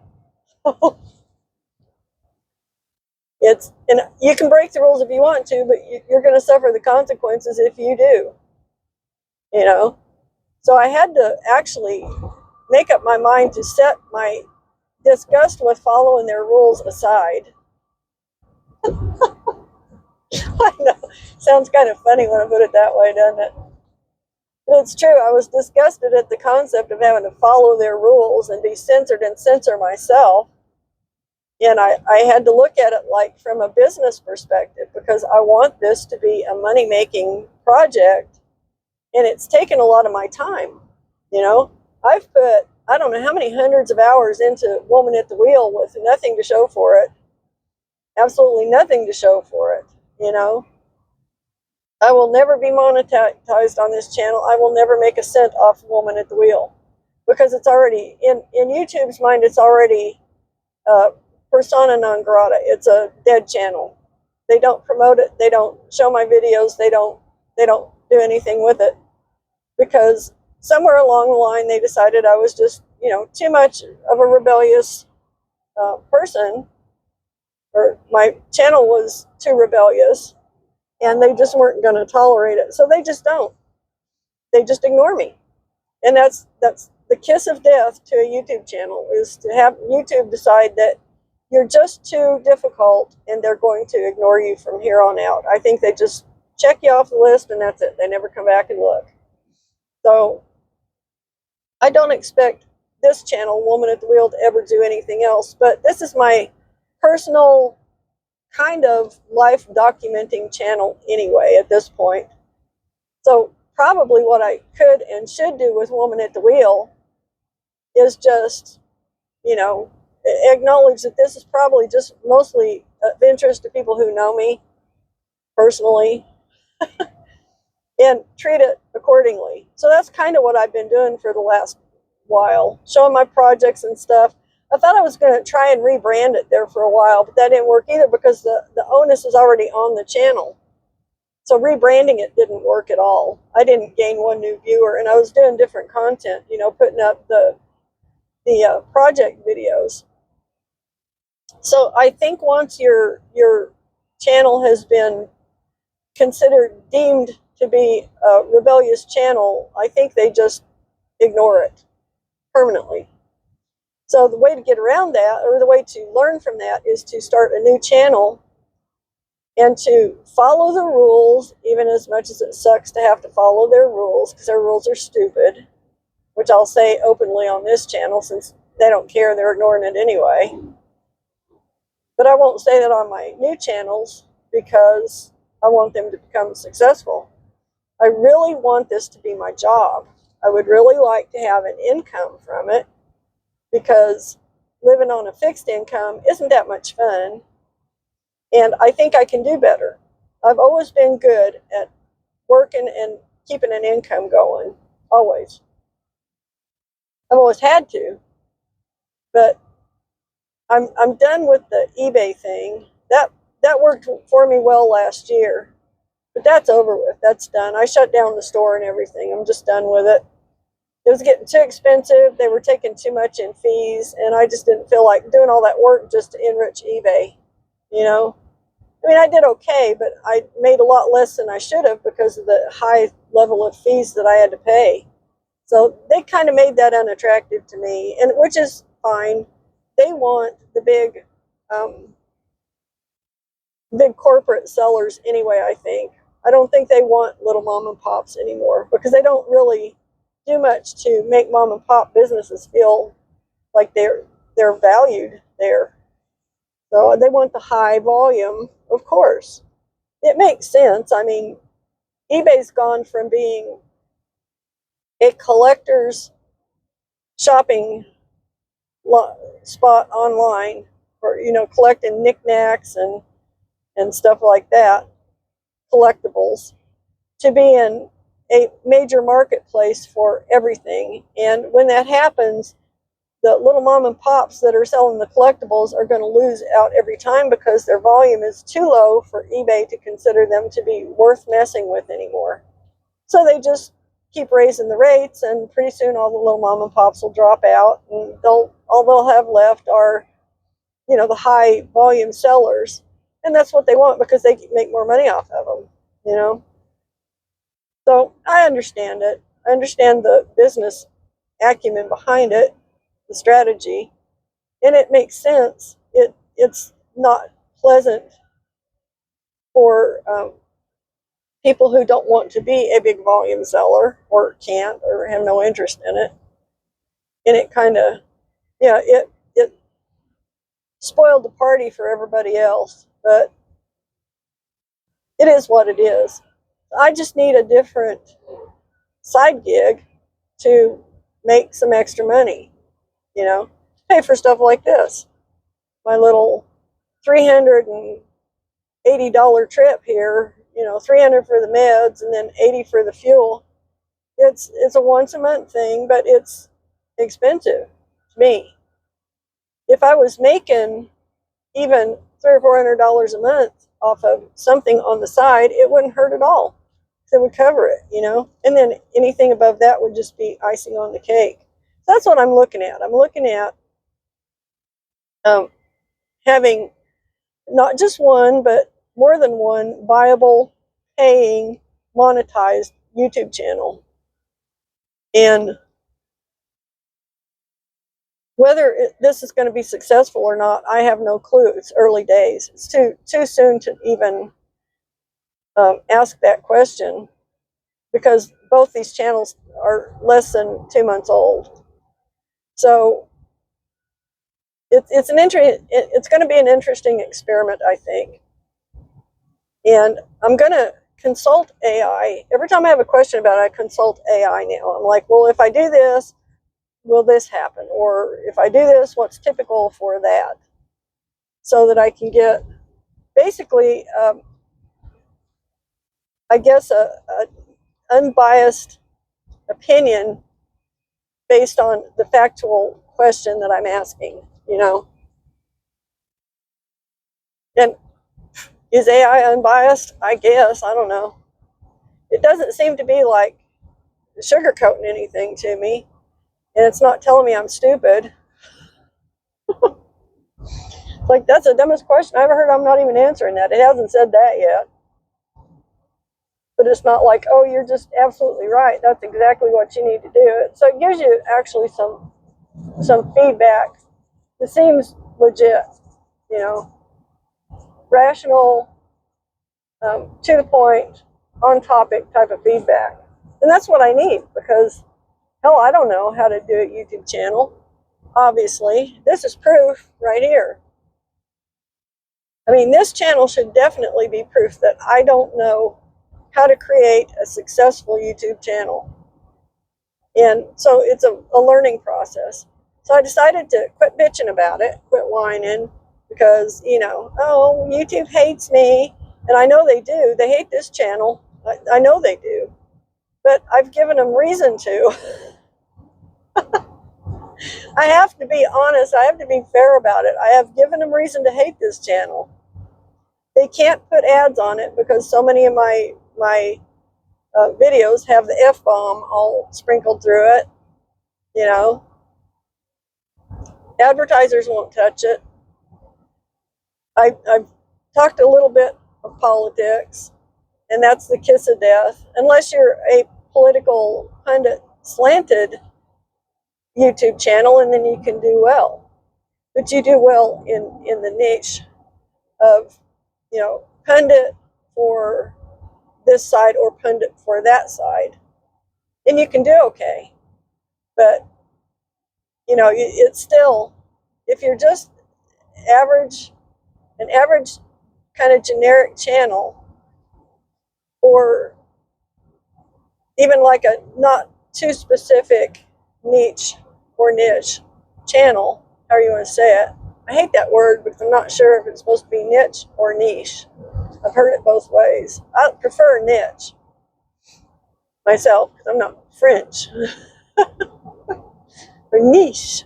And you can break the rules if you want to, but you're going to suffer the consequences if you do, So I had to actually make up my mind to set my disgust with following their rules aside. I know, sounds kind of funny when I put it that way, doesn't it? But it's true. I was disgusted at the concept of having to follow their rules and be censored and censor myself. And I had to look at it like from a business perspective, because I want this to be a money-making project, and it's taken a lot of my time. I've put I don't know how many hundreds of hours into Woman at the Wheel with nothing to show for it. Absolutely nothing to show for it, you know. I will never be monetized on this channel. I will never make a cent off Woman at the Wheel because it's already, in YouTube's mind, it's already persona non grata. It's a dead channel. They don't promote it. They don't show my videos. They don't do anything with it because somewhere along the line they decided I was just, you know, too much of a rebellious person, or my channel was too rebellious, and they just weren't going to tolerate it. So they just don't. They just ignore me, and that's the kiss of death to a YouTube channel, is to have YouTube decide that you're just too difficult and they're going to ignore you from here on out. I think they just check you off the list and that's it. They never come back and look. So I don't expect this channel, Woman at the Wheel, to ever do anything else, but this is my personal kind of life documenting channel anyway at this point. So probably what I could and should do with Woman at the Wheel is just, you know, acknowledge that this is probably just mostly of interest to people who know me personally and treat it accordingly. So that's kind of what I've been doing for the last while, showing my projects and stuff. I thought I was going to try and rebrand it there for a while, but that didn't work either because the onus is already on the channel. So rebranding it didn't work at all. I didn't gain one new viewer, and I was doing different content, you know, putting up the project videos. So I think once your channel has been deemed to be a rebellious channel, I think they just ignore it permanently. So the way to get around that, or the way to learn from that, is to start a new channel and to follow the rules, even as much as it sucks to have to follow their rules, because their rules are stupid, which I'll say openly on this channel since they don't care, they're ignoring it anyway. But I won't say that on my new channels because I want them to become successful. I really want this to be my job. I would really like to have an income from it because living on a fixed income isn't that much fun. And I think I can do better. I've always been good at working and keeping an income going. Always. I've always had to. But I'm done with the eBay thing. That worked for me well last year. But that's over with. That's done. I shut down the store and everything. I'm just done with it. It was getting too expensive. They were taking too much in fees, and I just didn't feel like doing all that work just to enrich eBay, you know? I mean, I did okay, but I made a lot less than I should have because of the high level of fees that I had to pay. So they kind of made that unattractive to me, and which is fine. They want the big corporate sellers anyway, I think. I don't think they want little mom and pops anymore because they don't really do much to make mom and pop businesses feel like they're valued there. So they want the high volume, of course. It makes sense. I mean, eBay's gone from being a collector's shopping spot online for, you know, collecting knickknacks and stuff like that, collectibles, to being a major marketplace for everything. And when that happens, the little mom and pops that are selling the collectibles are going to lose out every time because their volume is too low for eBay to consider them to be worth messing with anymore. So they just keep raising the rates, and pretty soon all the little mom and pops will drop out, and all they'll have left are, you know, the high volume sellers. And that's what they want because they make more money off of them, you know. So I understand it. I understand the business acumen behind it, the strategy, and it makes sense. It's not pleasant for people who don't want to be a big volume seller or can't or have no interest in it. And it kind of, yeah, it spoiled the party for everybody else, but it is what it is. I just need a different side gig to make some extra money. you know, pay for stuff like this. My little $380 trip here, you know, 300 for the meds and then 80 for the fuel. It's a once a month thing, but it's expensive to me. If I was making even $300 or $400 a month off of something on the side, it wouldn't hurt at all. It would cover it, you know, and then anything above that would just be icing on the cake. So that's what I'm looking at. I'm looking at having not just one, but more than one viable, paying, monetized YouTube channel. And whether this is going to be successful or not, I have no clue. It's early days. It's too soon to even ask that question, because both these channels are less than 2 months old. So it's going to be an interesting experiment, I think. And I'm going to consult AI. Every time I have a question about it, I consult AI now. I'm like, well, if I do this, will this happen? Or if I do this, what's typical for that? So that I can get basically, I guess, a unbiased opinion based on the factual question that I'm asking, you know. And is AI unbiased? I guess. I don't know. It doesn't seem to be like sugarcoating anything to me. And it's not telling me I'm stupid. Like, that's the dumbest question I ever heard. I'm not even answering that. It hasn't said that yet. But it's not like, oh, you're just absolutely right. That's exactly what you need to do. So it gives you actually some feedback. It seems legit, you know, rational, to the point, on topic type of feedback. And that's what I need, because, hell, I don't know how to do a YouTube channel. Obviously, this is proof right here. I mean, this channel should definitely be proof that I don't know how to create a successful YouTube channel. And so it's a learning process. So I decided to quit bitching about it, quit whining, because, you know, oh, YouTube hates me. And I know they do. They hate this channel. I know they do. But I've given them reason to. I have to be honest. I have to be fair about it. I have given them reason to hate this channel. They can't put ads on it because so many of my videos have the F-bomb all sprinkled through it, you know. Advertisers won't touch it. I've talked a little bit of politics, and that's the kiss of death. Unless you're a political pundit slanted YouTube channel, and then you can do well. But you do well in the niche of, you know, pundit for this side or pundit for that side, and you can do okay. But, you know, it's still, if you're just an average kind of generic channel, or even like a not too specific niche or niche channel, however you want to say it. I hate that word because I'm not sure if it's supposed to be niche or niche. I've heard it both ways. I prefer niche myself because I'm not French. Or niche.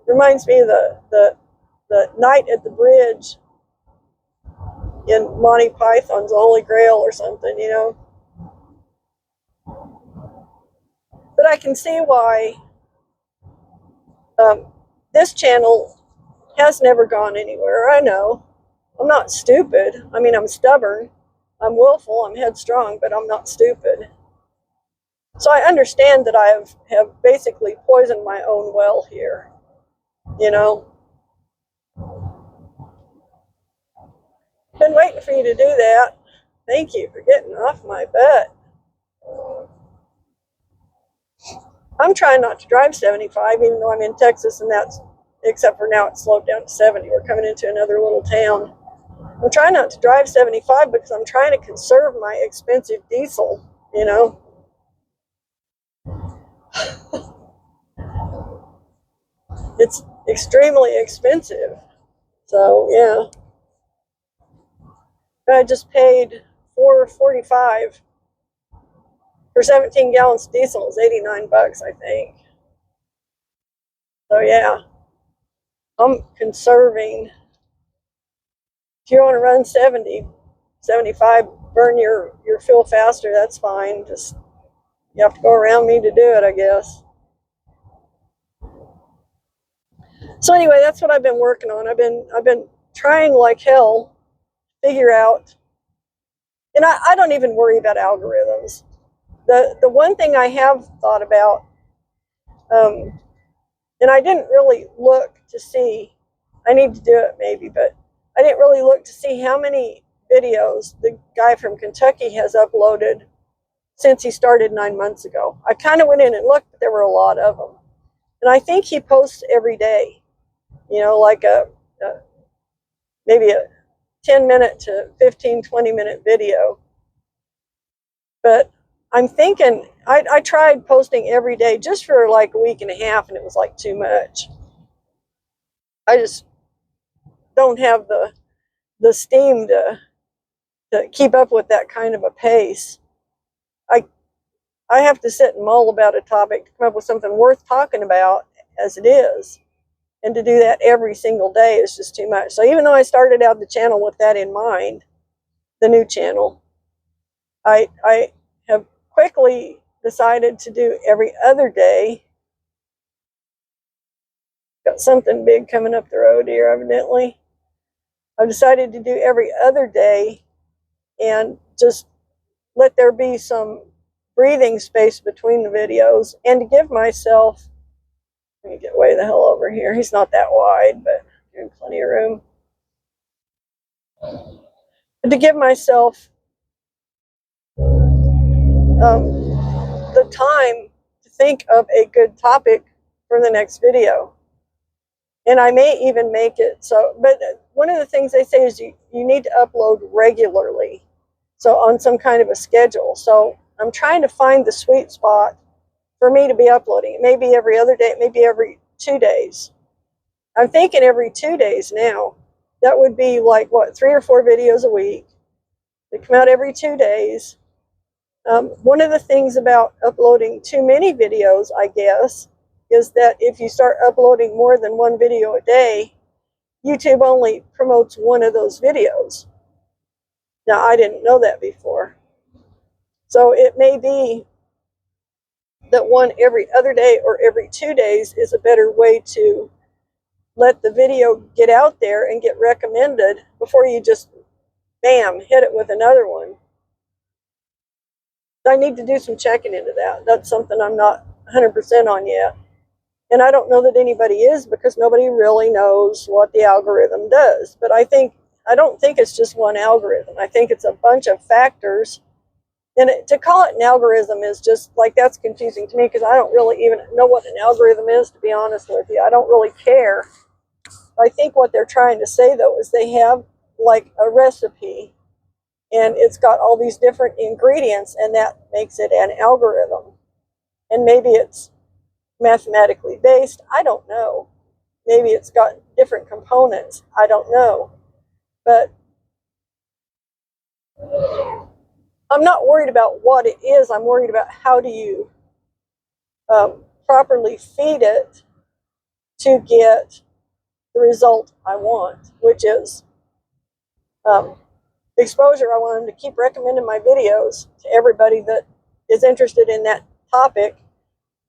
Reminds me of the night at the bridge in Monty Python's Holy Grail or something, you know. But I can see why this channel has never gone anywhere. I know. I'm not stupid. I mean, I'm stubborn. I'm willful. I'm headstrong, but I'm not stupid. So I understand that I have basically poisoned my own well here, you know. Been waiting for you to do that. Thank you for getting off my butt. I'm trying not to drive 75, even though I'm in Texas, and that's, except for now it's slowed down to 70. We're coming into another little town. I'm trying not to drive 75 because I'm trying to conserve my expensive diesel, you know. it's extremely expensive. So yeah, I just paid $4.45 for 17 gallons of diesel. Is $89, I think. So yeah, I'm conserving. If you want to run 70, 75, burn your fuel faster, that's fine. Just you have to go around me to do it, I guess. So anyway, that's what I've been working on. I've been trying like hell to figure out, and I don't even worry about algorithms. The one thing I have thought about, and I didn't really look to see. I need to do it maybe, but I didn't really look to see how many videos the guy from Kentucky has uploaded since he started 9 months ago. I kind of went in and looked, but there were a lot of them. And I think he posts every day, like maybe a 10-minute to 15, 20-minute video. But I'm thinking, I tried posting every day just for like a week and a half, and it was like too much. I just don't have the steam to keep up with that kind of a pace. I have to sit and mull about a topic to come up with something worth talking about as it is. And to do that every single day is just too much. So even though I started out the channel with that in mind, the new channel, I have quickly decided to do every other day. Got something big coming up the road here, evidently. I've decided to do every other day and just let there be some breathing space between the videos, and to give myself, let me get way the hell over here. He's not that wide, but there's plenty of room. And to give myself the time to think of a good topic for the next video. And I may even make it so, but one of the things they say is you need to upload regularly. So on some kind of a schedule. So I'm trying to find the sweet spot for me to be uploading. It may be every other day, it may be every 2 days. I'm thinking every 2 days now. That would be like, 3 or 4 videos a week. They come out every 2 days. One of the things about uploading too many videos, I guess, is that if you start uploading more than one video a day, YouTube only promotes one of those videos. Now, I didn't know that before. So it may be that one every other day or every 2 days is a better way to let the video get out there and get recommended before you just, bam, hit it with another one. I need to do some checking into that. That's something I'm not 100% on yet. And I don't know that anybody is, because nobody really knows what the algorithm does. But I don't think it's just one algorithm. I think it's a bunch of factors. And to call it an algorithm is just like, that's confusing to me, because I don't really even know what an algorithm is, to be honest with you. I don't really care. I think what they're trying to say, though, is they have like a recipe, and it's got all these different ingredients, and that makes it an algorithm. And maybe it's mathematically based. I don't know. Maybe it's got different components. I don't know. But I'm not worried about what it is. I'm worried about how do you properly feed it to get the result I want, which is exposure. I want them to keep recommending my videos to everybody that is interested in that topic,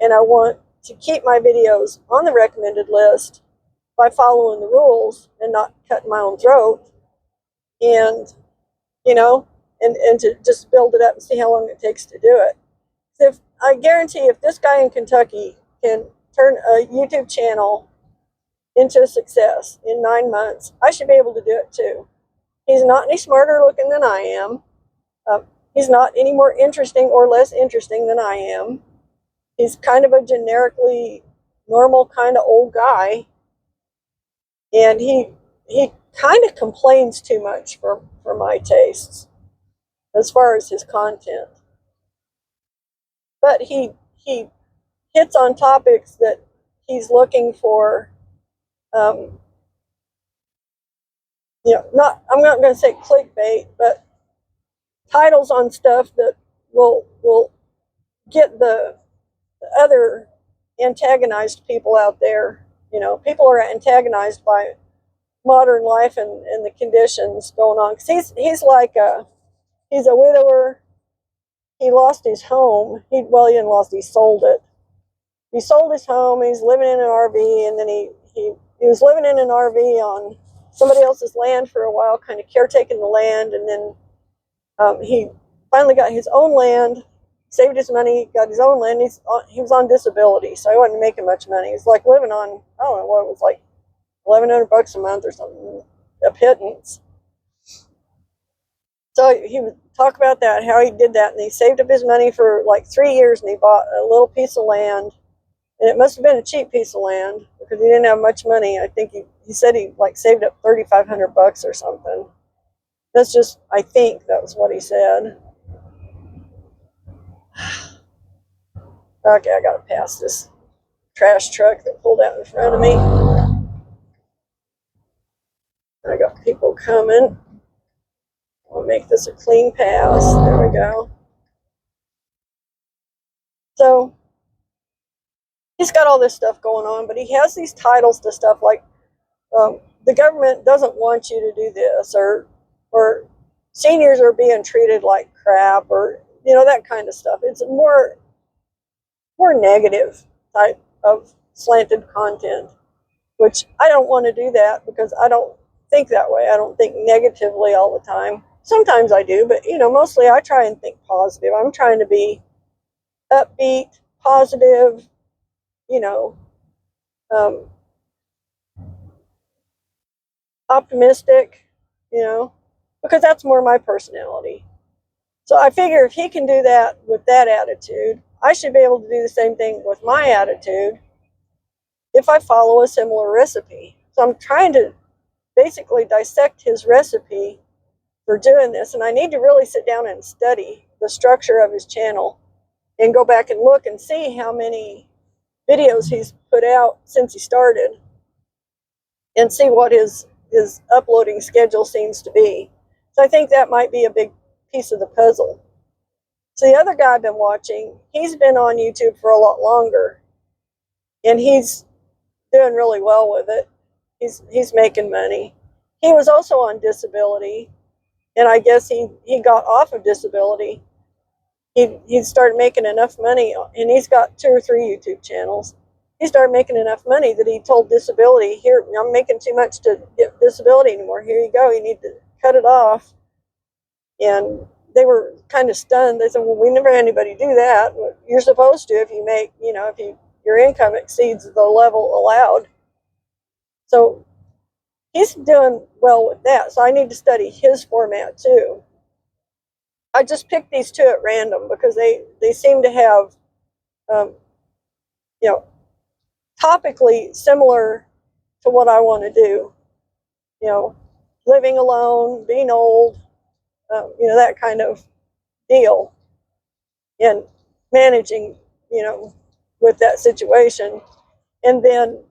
and I want to keep my videos on the recommended list by following the rules and not cutting my own throat, and and to just build it up and see how long it takes to do it. So I guarantee if this guy in Kentucky can turn a YouTube channel into a success in 9 months, I should be able to do it too. He's not any smarter looking than I am. He's not any more interesting or less interesting than I am. He's kind of a generically normal kind of old guy. And he kind of complains too much for my tastes as far as his content. But he hits on topics that he's looking for not, I'm not going to say clickbait, but titles on stuff that will get the other antagonized people out there. People are antagonized by modern life and the conditions going on. Because he's like he's a widower. He lost his home. He didn't lost. He sold it. He sold his home. He's living in an RV, and then he was living in an RV on somebody else's land for a while, kind of caretaking the land, and then he finally got his own land, saved his money, got his own land. He was on disability, so he wasn't making much money. He was like living on, I don't know what it was, like $1,100 a month or something, a pittance. So he would talk about that, how he did that, and he saved up his money for like 3 years, and he bought a little piece of land, and it must have been a cheap piece of land because he didn't have much money. I think he said he like saved up $3,500 or something. That's just, I think that was what he said. Okay, I gotta pass this trash truck that pulled out in front of me. I got people coming. I'll make this a clean pass. There we go. So he's got all this stuff going on, but he has these titles to stuff like the government doesn't want you to do this, or seniors are being treated like crap, or that kind of stuff. It's more negative type of slanted content, which I don't want to do that because I don't think that way. I don't think negatively all the time. Sometimes I do, but mostly I try and think positive. I'm trying to be upbeat, positive, optimistic, because that's more my personality. So I figure if he can do that with that attitude, I should be able to do the same thing with my attitude if I follow a similar recipe. So I'm trying to basically dissect his recipe for doing this, and I need to really sit down and study the structure of his channel and go back and look and see how many videos he's put out since he started and see what his uploading schedule seems to be. So I think that might be a big piece of the puzzle. So the other guy I've been watching, he's been on YouTube for a lot longer, and he's doing really well with it. He's making money. He was also on disability, and I guess he got off of disability. He started making enough money, and he's got 2 or 3 YouTube channels. He started making enough money that he told disability, "Here, I'm making too much to get disability anymore. Here you go. You need to cut it off." And they were kind of stunned. They said, "Well, we never had anybody do that. You're supposed to if you make, if your income exceeds the level allowed." So he's doing well with that. So I need to study his format too. I just picked these 2 at random because they seem to have, topically similar to what I want to do. Living alone, being old, that kind of deal, and managing, with that situation, and then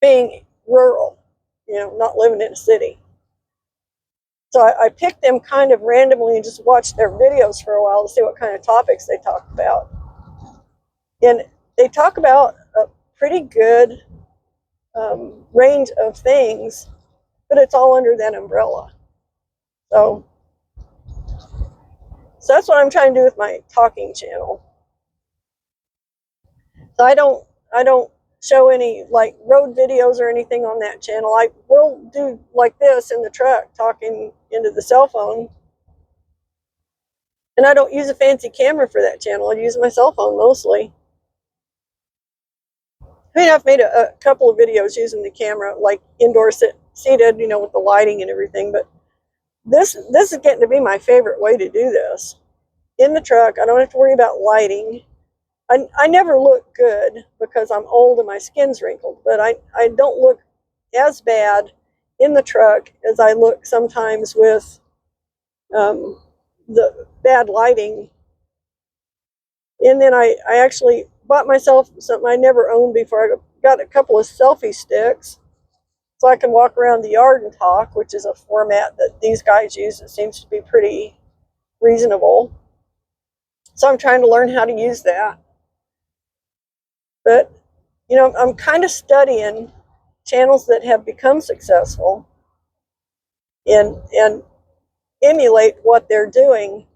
being rural, not living in a city. So I picked them kind of randomly and just watched their videos for a while to see what kind of topics they talk about. And they talk about a pretty good range of things, but it's all under that umbrella. So that's what I'm trying to do with my talking channel. So I don't show any like road videos or anything on that channel. I will do like this in the truck, talking into the cell phone. And I don't use a fancy camera for that channel. I use my cell phone mostly. I mean, I've made a couple of videos using the camera, like indoor seated, with the lighting and everything. But this is getting to be my favorite way to do this. In the truck, I don't have to worry about lighting. I never look good because I'm old and my skin's wrinkled, but I don't look as bad in the truck as I look sometimes with the bad lighting. And then I actually bought myself something I never owned before. I got a couple of selfie sticks so I can walk around the yard and talk, which is a format that these guys use. It seems to be pretty reasonable. So I'm trying to learn how to use that. But, you know, I'm kind of studying channels that have become successful and emulate what they're doing,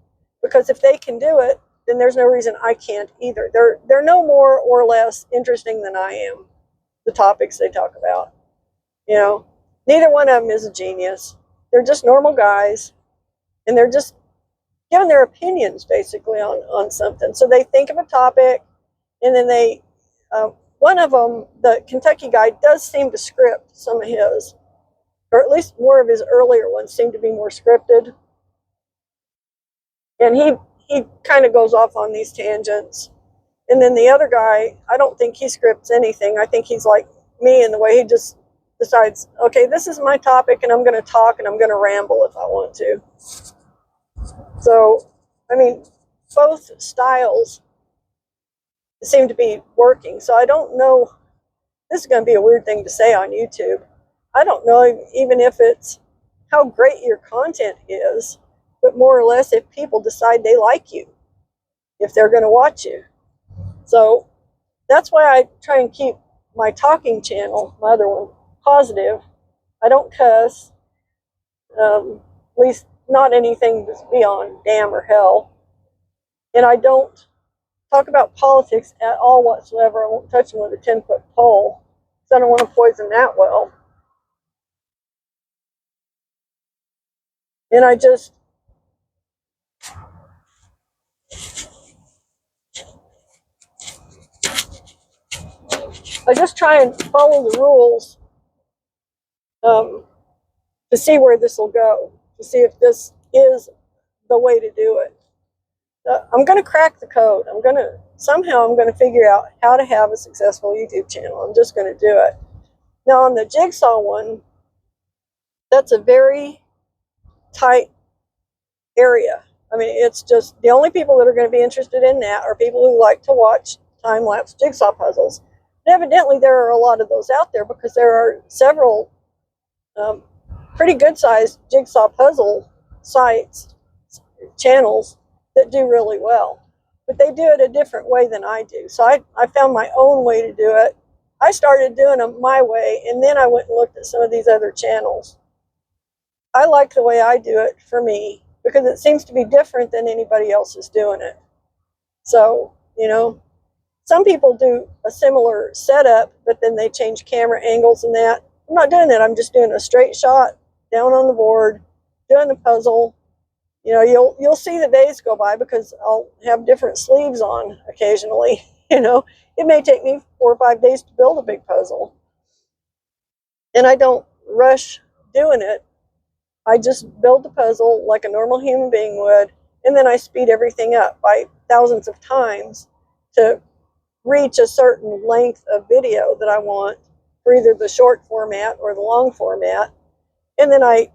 because if they can do it, then there's no reason I can't either. They're no more or less interesting than I am, the topics they talk about. You know, neither one of them is a genius. They're just normal guys, and they're just giving their opinions basically on something. So they think of a topic, and then they, one of them, the Kentucky guy, does seem to script some of his, or at least more of his earlier ones seem to be more scripted. And he kind of goes off on these tangents. And then the other guy, I don't think he scripts anything. I think he's like me in the way he just decides, okay, this is my topic, and I'm going to talk, and I'm going to ramble if I want to. So, I mean, both styles seem to be working. So I don't know, this is going to be a weird thing to say on YouTube. I don't know even if it's how great your content is, but more or less if people decide they like you, if they're going to watch you. So that's why I try and keep my talking channel, my other one, positive. I don't cuss, at least not anything that's beyond damn or hell. And I don't talk about politics at all whatsoever. I won't touch them with a 10-foot pole, because I don't want to poison that well. And I just try and follow the rules to see where this will go, to see if this is the way to do it. I'm going to crack the code. I'm going to figure out how to have a successful YouTube channel. I'm just going to do it. Now on the Jigsaw one, that's a very tight area. I mean, it's just the only people that are going to be interested in that are people who like to watch time-lapse jigsaw puzzles. And evidently there are a lot of those out there, because there are several pretty good-sized jigsaw puzzle sites, channels, that do really well. But they do it a different way than I do. So I found my own way to do it. I started doing them my way, and then I went and looked at some of these other channels. I like the way I do it for me, because it seems to be different than anybody else is doing it. So, you know, some people do a similar setup, but then they change camera angles and that. I'm not doing that. I'm just doing a straight shot down on the board, doing the puzzle. You know, you'll see the days go by, because I'll have different sleeves on occasionally. You know, it may take me 4 or 5 days to build a big puzzle, and I don't rush doing it. I just build the puzzle like a normal human being would, and then I speed everything up by thousands of times to reach a certain length of video that I want for either the short format or the long format. And then I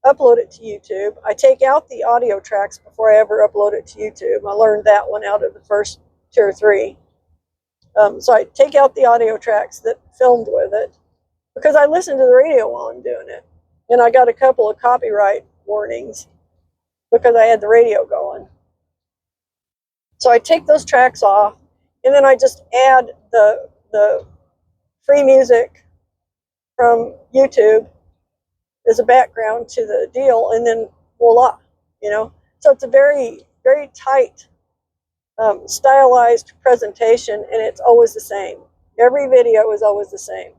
upload it to YouTube. I take out the audio tracks before I ever upload it to YouTube. I learned that one out of the first 2 or 3. So I take out the audio tracks that filmed with it, because I listen to the radio while I'm doing it. And I got a couple of copyright warnings because I had the radio going. So I take those tracks off, and then I just add the free music from YouTube as a background to the deal, and then voila, you know. So it's a very, very tight, stylized presentation, and it's always the same. Every video is always the same.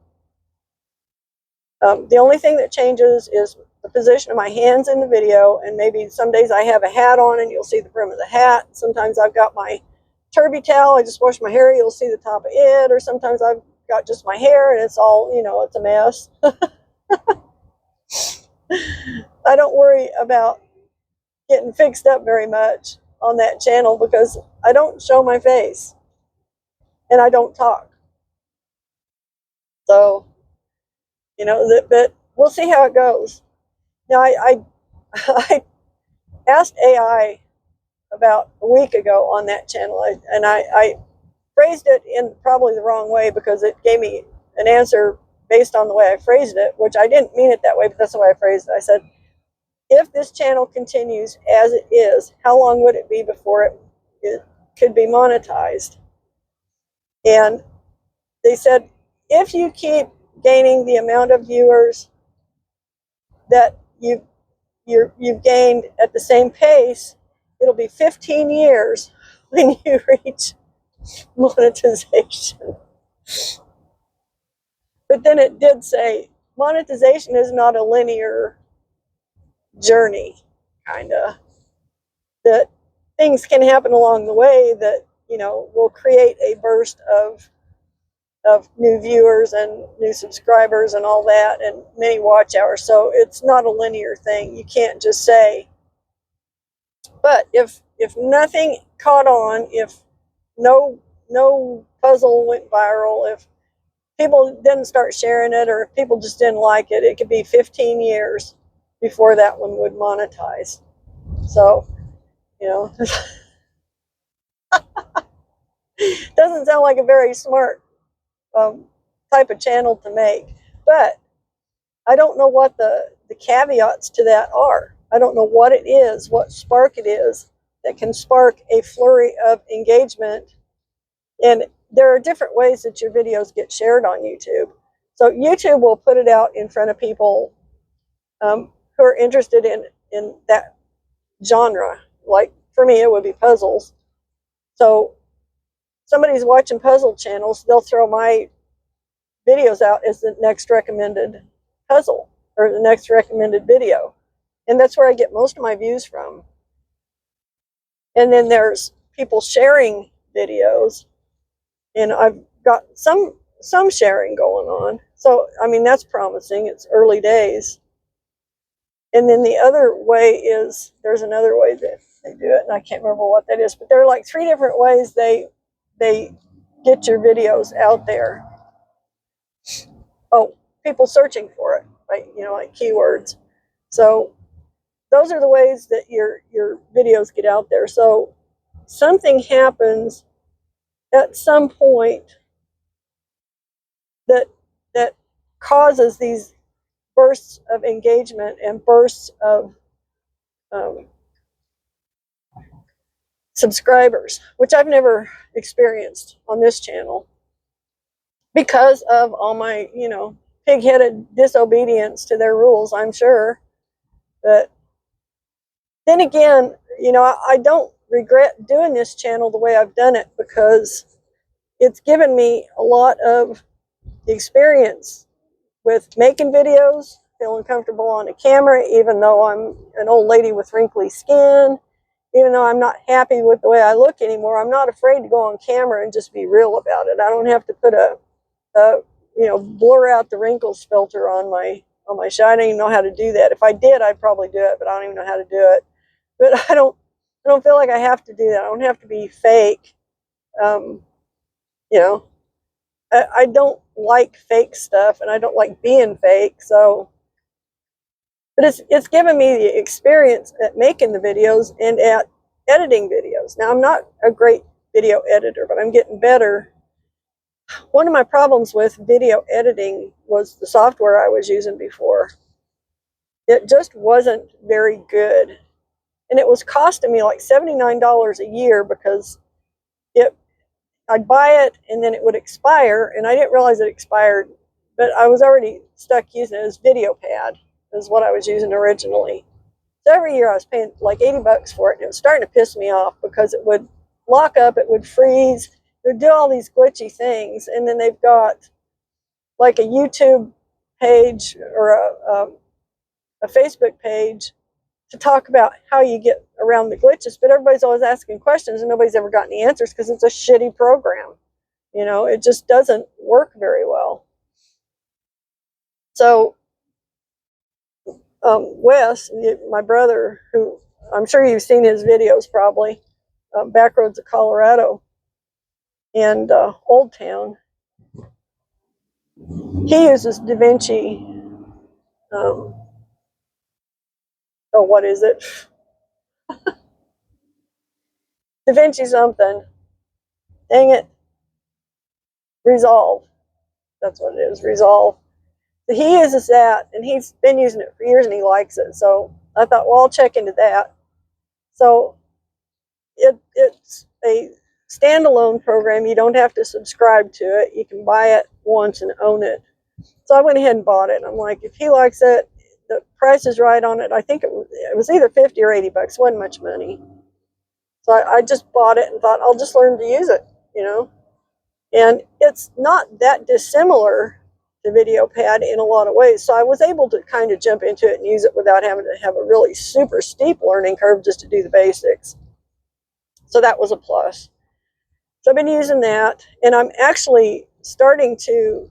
The only thing that changes is the position of my hands in the video, and maybe some days I have a hat on and you'll see the brim of the hat. Sometimes I've got my turby towel, I just wash my hair, you'll see the top of it, or sometimes I've got just my hair and it's all, you know, it's a mess. I don't worry about getting fixed up very much on that channel, because I don't show my face and I don't talk. So, you know, but we'll see how it goes. Now, I asked AI about a week ago on that channel, and I phrased it in probably the wrong way because it gave me an answer based on the way I phrased it, which I didn't mean it that way, but that's the way I phrased it. I said, if this channel continues as it is, how long would it be before it could be monetized? And they said, if you keep gaining the amount of viewers that you've gained at the same pace, it'll be 15 years when you reach monetization. But then it did say monetization is not a linear journey, kind of. That things can happen along the way that, will create a burst of new viewers and new subscribers and all that, and many watch hours. So it's not a linear thing. You can't just say. But if nothing caught on, if no puzzle went viral, if people didn't start sharing it, or if people just didn't like it, it could be 15 years before that one would monetize. So, doesn't sound like a very smart type of channel to make. But I don't know what the caveats to that are. I don't know what it is, what spark it is that can spark a flurry of engagement. And there are different ways that your videos get shared on YouTube. So YouTube will put it out in front of people who are interested in that genre. Like for me, it would be puzzles. So somebody's watching puzzle channels, they'll throw my videos out as the next recommended puzzle or the next recommended video. And that's where I get most of my views from. And then there's people sharing videos, and I've got some sharing going on. So, I mean, that's promising. It's early days. And then the other way is, there's another way that they do it, and I can't remember what that is, but there are like 3 different ways they get your videos out there. Oh, people searching for it, like keywords. So those are the ways that your videos get out there. So something happens at some point that causes these bursts of engagement and bursts of subscribers, which I've never experienced on this channel because of all my, pig-headed disobedience to their rules, I'm sure. But then again, I don't regret doing this channel the way I've done it, because it's given me a lot of experience with making videos, feeling comfortable on a camera, even though I'm an old lady with wrinkly skin, even though I'm not happy with the way I look anymore. I'm not afraid to go on camera and just be real about it. I don't have to put a blur out the wrinkles filter on my shot. I don't even know how to do that. If I did, I'd probably do it, but I don't even know how to do it. But I don't feel like I have to do that. I don't have to be fake. I don't like fake stuff, and I don't like being fake. So, but it's given me the experience at making the videos and at editing videos. Now, I'm not a great video editor, but I'm getting better. One of my problems with video editing was the software I was using before. It just wasn't very good. And it was costing me like $79 a year, because I'd buy it and then it would expire, and I didn't realize it expired, but I was already stuck using it as VideoPad, is what I was using originally. So every year I was paying like $80 for it, and it was starting to piss me off because it would lock up, it would freeze, it would do all these glitchy things. And then they've got like a YouTube page or a Facebook page to talk about how you get around the glitches, but everybody's always asking questions and nobody's ever gotten the answers because it's a shitty program. It just doesn't work very well. So Wes, my brother, who I'm sure you've seen his videos probably, Backroads of Colorado and Old Town, he uses DaVinci. What is it? DaVinci something. Dang it. Resolve. That's what it is, Resolve. So he uses that, and he's been using it for years, and he likes it. So I thought, well, I'll check into that. So it's a standalone program. You don't have to subscribe to it. You can buy it once and own it. So I went ahead and bought it. I'm like, if he likes it, the price is right on it. I think it was either 50 or 80 bucks. It wasn't much money. So I just bought it and thought, I'll just learn to use it, you know. And it's not that dissimilar to VideoPad in a lot of ways. So I was able to kind of jump into it and use it without having to have a really super steep learning curve just to do the basics. So that was a plus. So I've been using that, and I'm actually starting to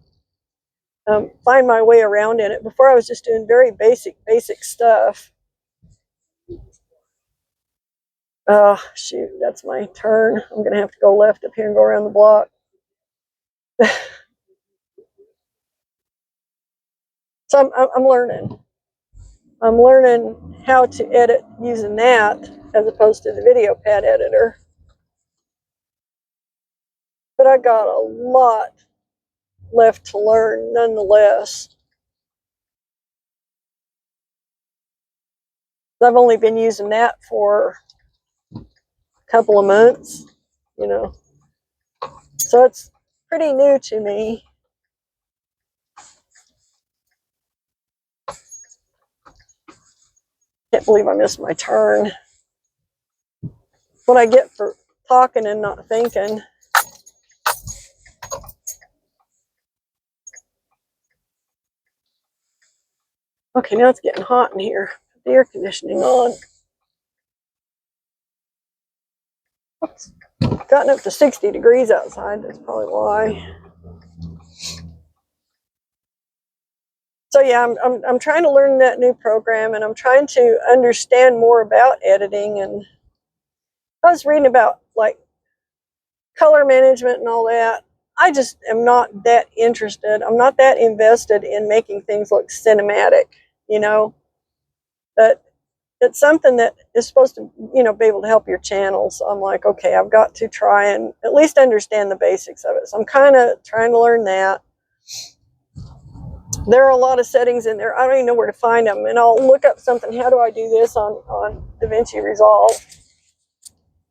find my way around in it. Before I was just doing very basic stuff. Oh, shoot, that's my turn. I'm going to have to go left up here and go around the block. So I'm learning. I'm learning how to edit using that as opposed to the VideoPad editor. But I got a lot left to learn nonetheless. I've only been using that for a couple of months, you know. So it's pretty new to me. Can't believe I missed my turn. What I get for talking and not thinking. Okay, now it's getting hot in here. Put the air conditioning on. Oops. Gotten up to 60 degrees outside. That's probably why. So yeah, I'm trying to learn that new program, and I'm trying to understand more about editing. And I was reading about like color management and all that. I just am not that interested. I'm not that invested in making things look cinematic, you know. But it's something that is supposed to, you know, be able to help your channel. So I'm like, okay, I've got to try and at least understand the basics of it. So I'm kind of trying to learn that. There are a lot of settings in there. I don't even know where to find them. And I'll look up something. How do I do this on DaVinci Resolve?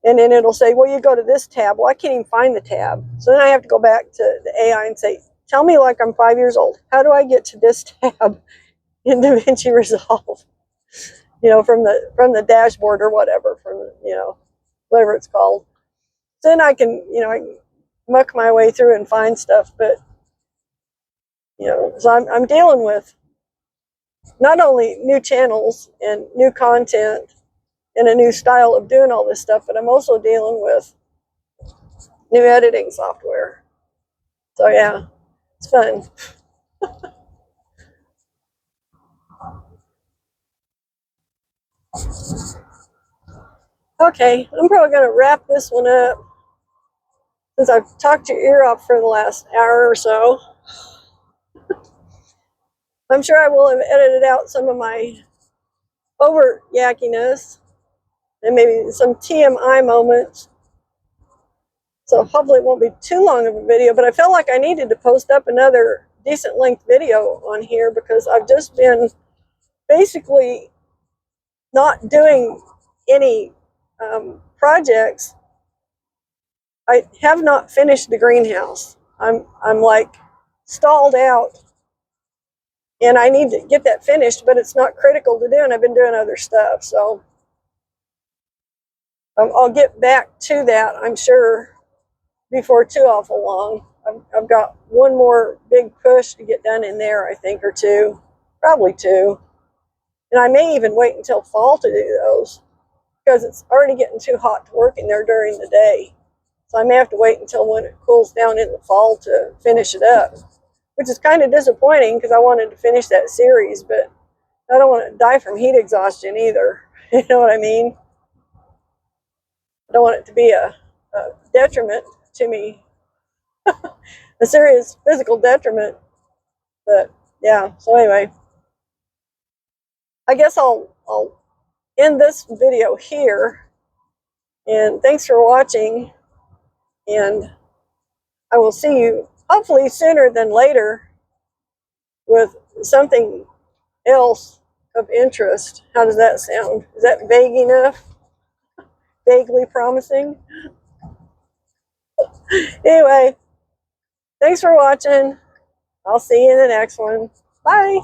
And then it'll say, well, you go to this tab. Well, I can't even find the tab. So then I have to go back to the AI and say, tell me like I'm 5 years old. How do I get to this tab in DaVinci Resolve? You know, from the dashboard or whatever, from, you know, whatever it's called. Then I can, you know, I can muck my way through and find stuff. But, you know, so I'm dealing with not only new channels and new content and a new style of doing all this stuff, but I'm also dealing with new editing software. So yeah, it's fun. Okay, I'm probably going to wrap this one up since I've talked your ear off for the last hour or so. I'm sure I will have edited out some of my over yakkiness and maybe some TMI moments. So hopefully it won't be too long of a video, but I felt like I needed to post up another decent length video on here because I've just been basically not doing any projects. I have not finished the greenhouse. I'm like stalled out, and I need to get that finished, but it's not critical to do, and I've been doing other stuff. So I'll get back to that, I'm sure, before too awful long. I've got one more big push to get done in there, I think, or two, probably two. And I may even wait until fall to do those because it's already getting too hot to work in there during the day. So I may have to wait until when it cools down in the fall to finish it up, which is kind of disappointing because I wanted to finish that series, but I don't want to die from heat exhaustion either. You know what I mean? I don't want it to be a detriment to me, a serious physical detriment. But yeah, so anyway, I guess I'll end this video here. And thanks for watching. And I will see you hopefully sooner than later with something else of interest. How does that sound? Is that vague enough? Vaguely promising? Anyway, thanks for watching. I'll see you in the next one. Bye.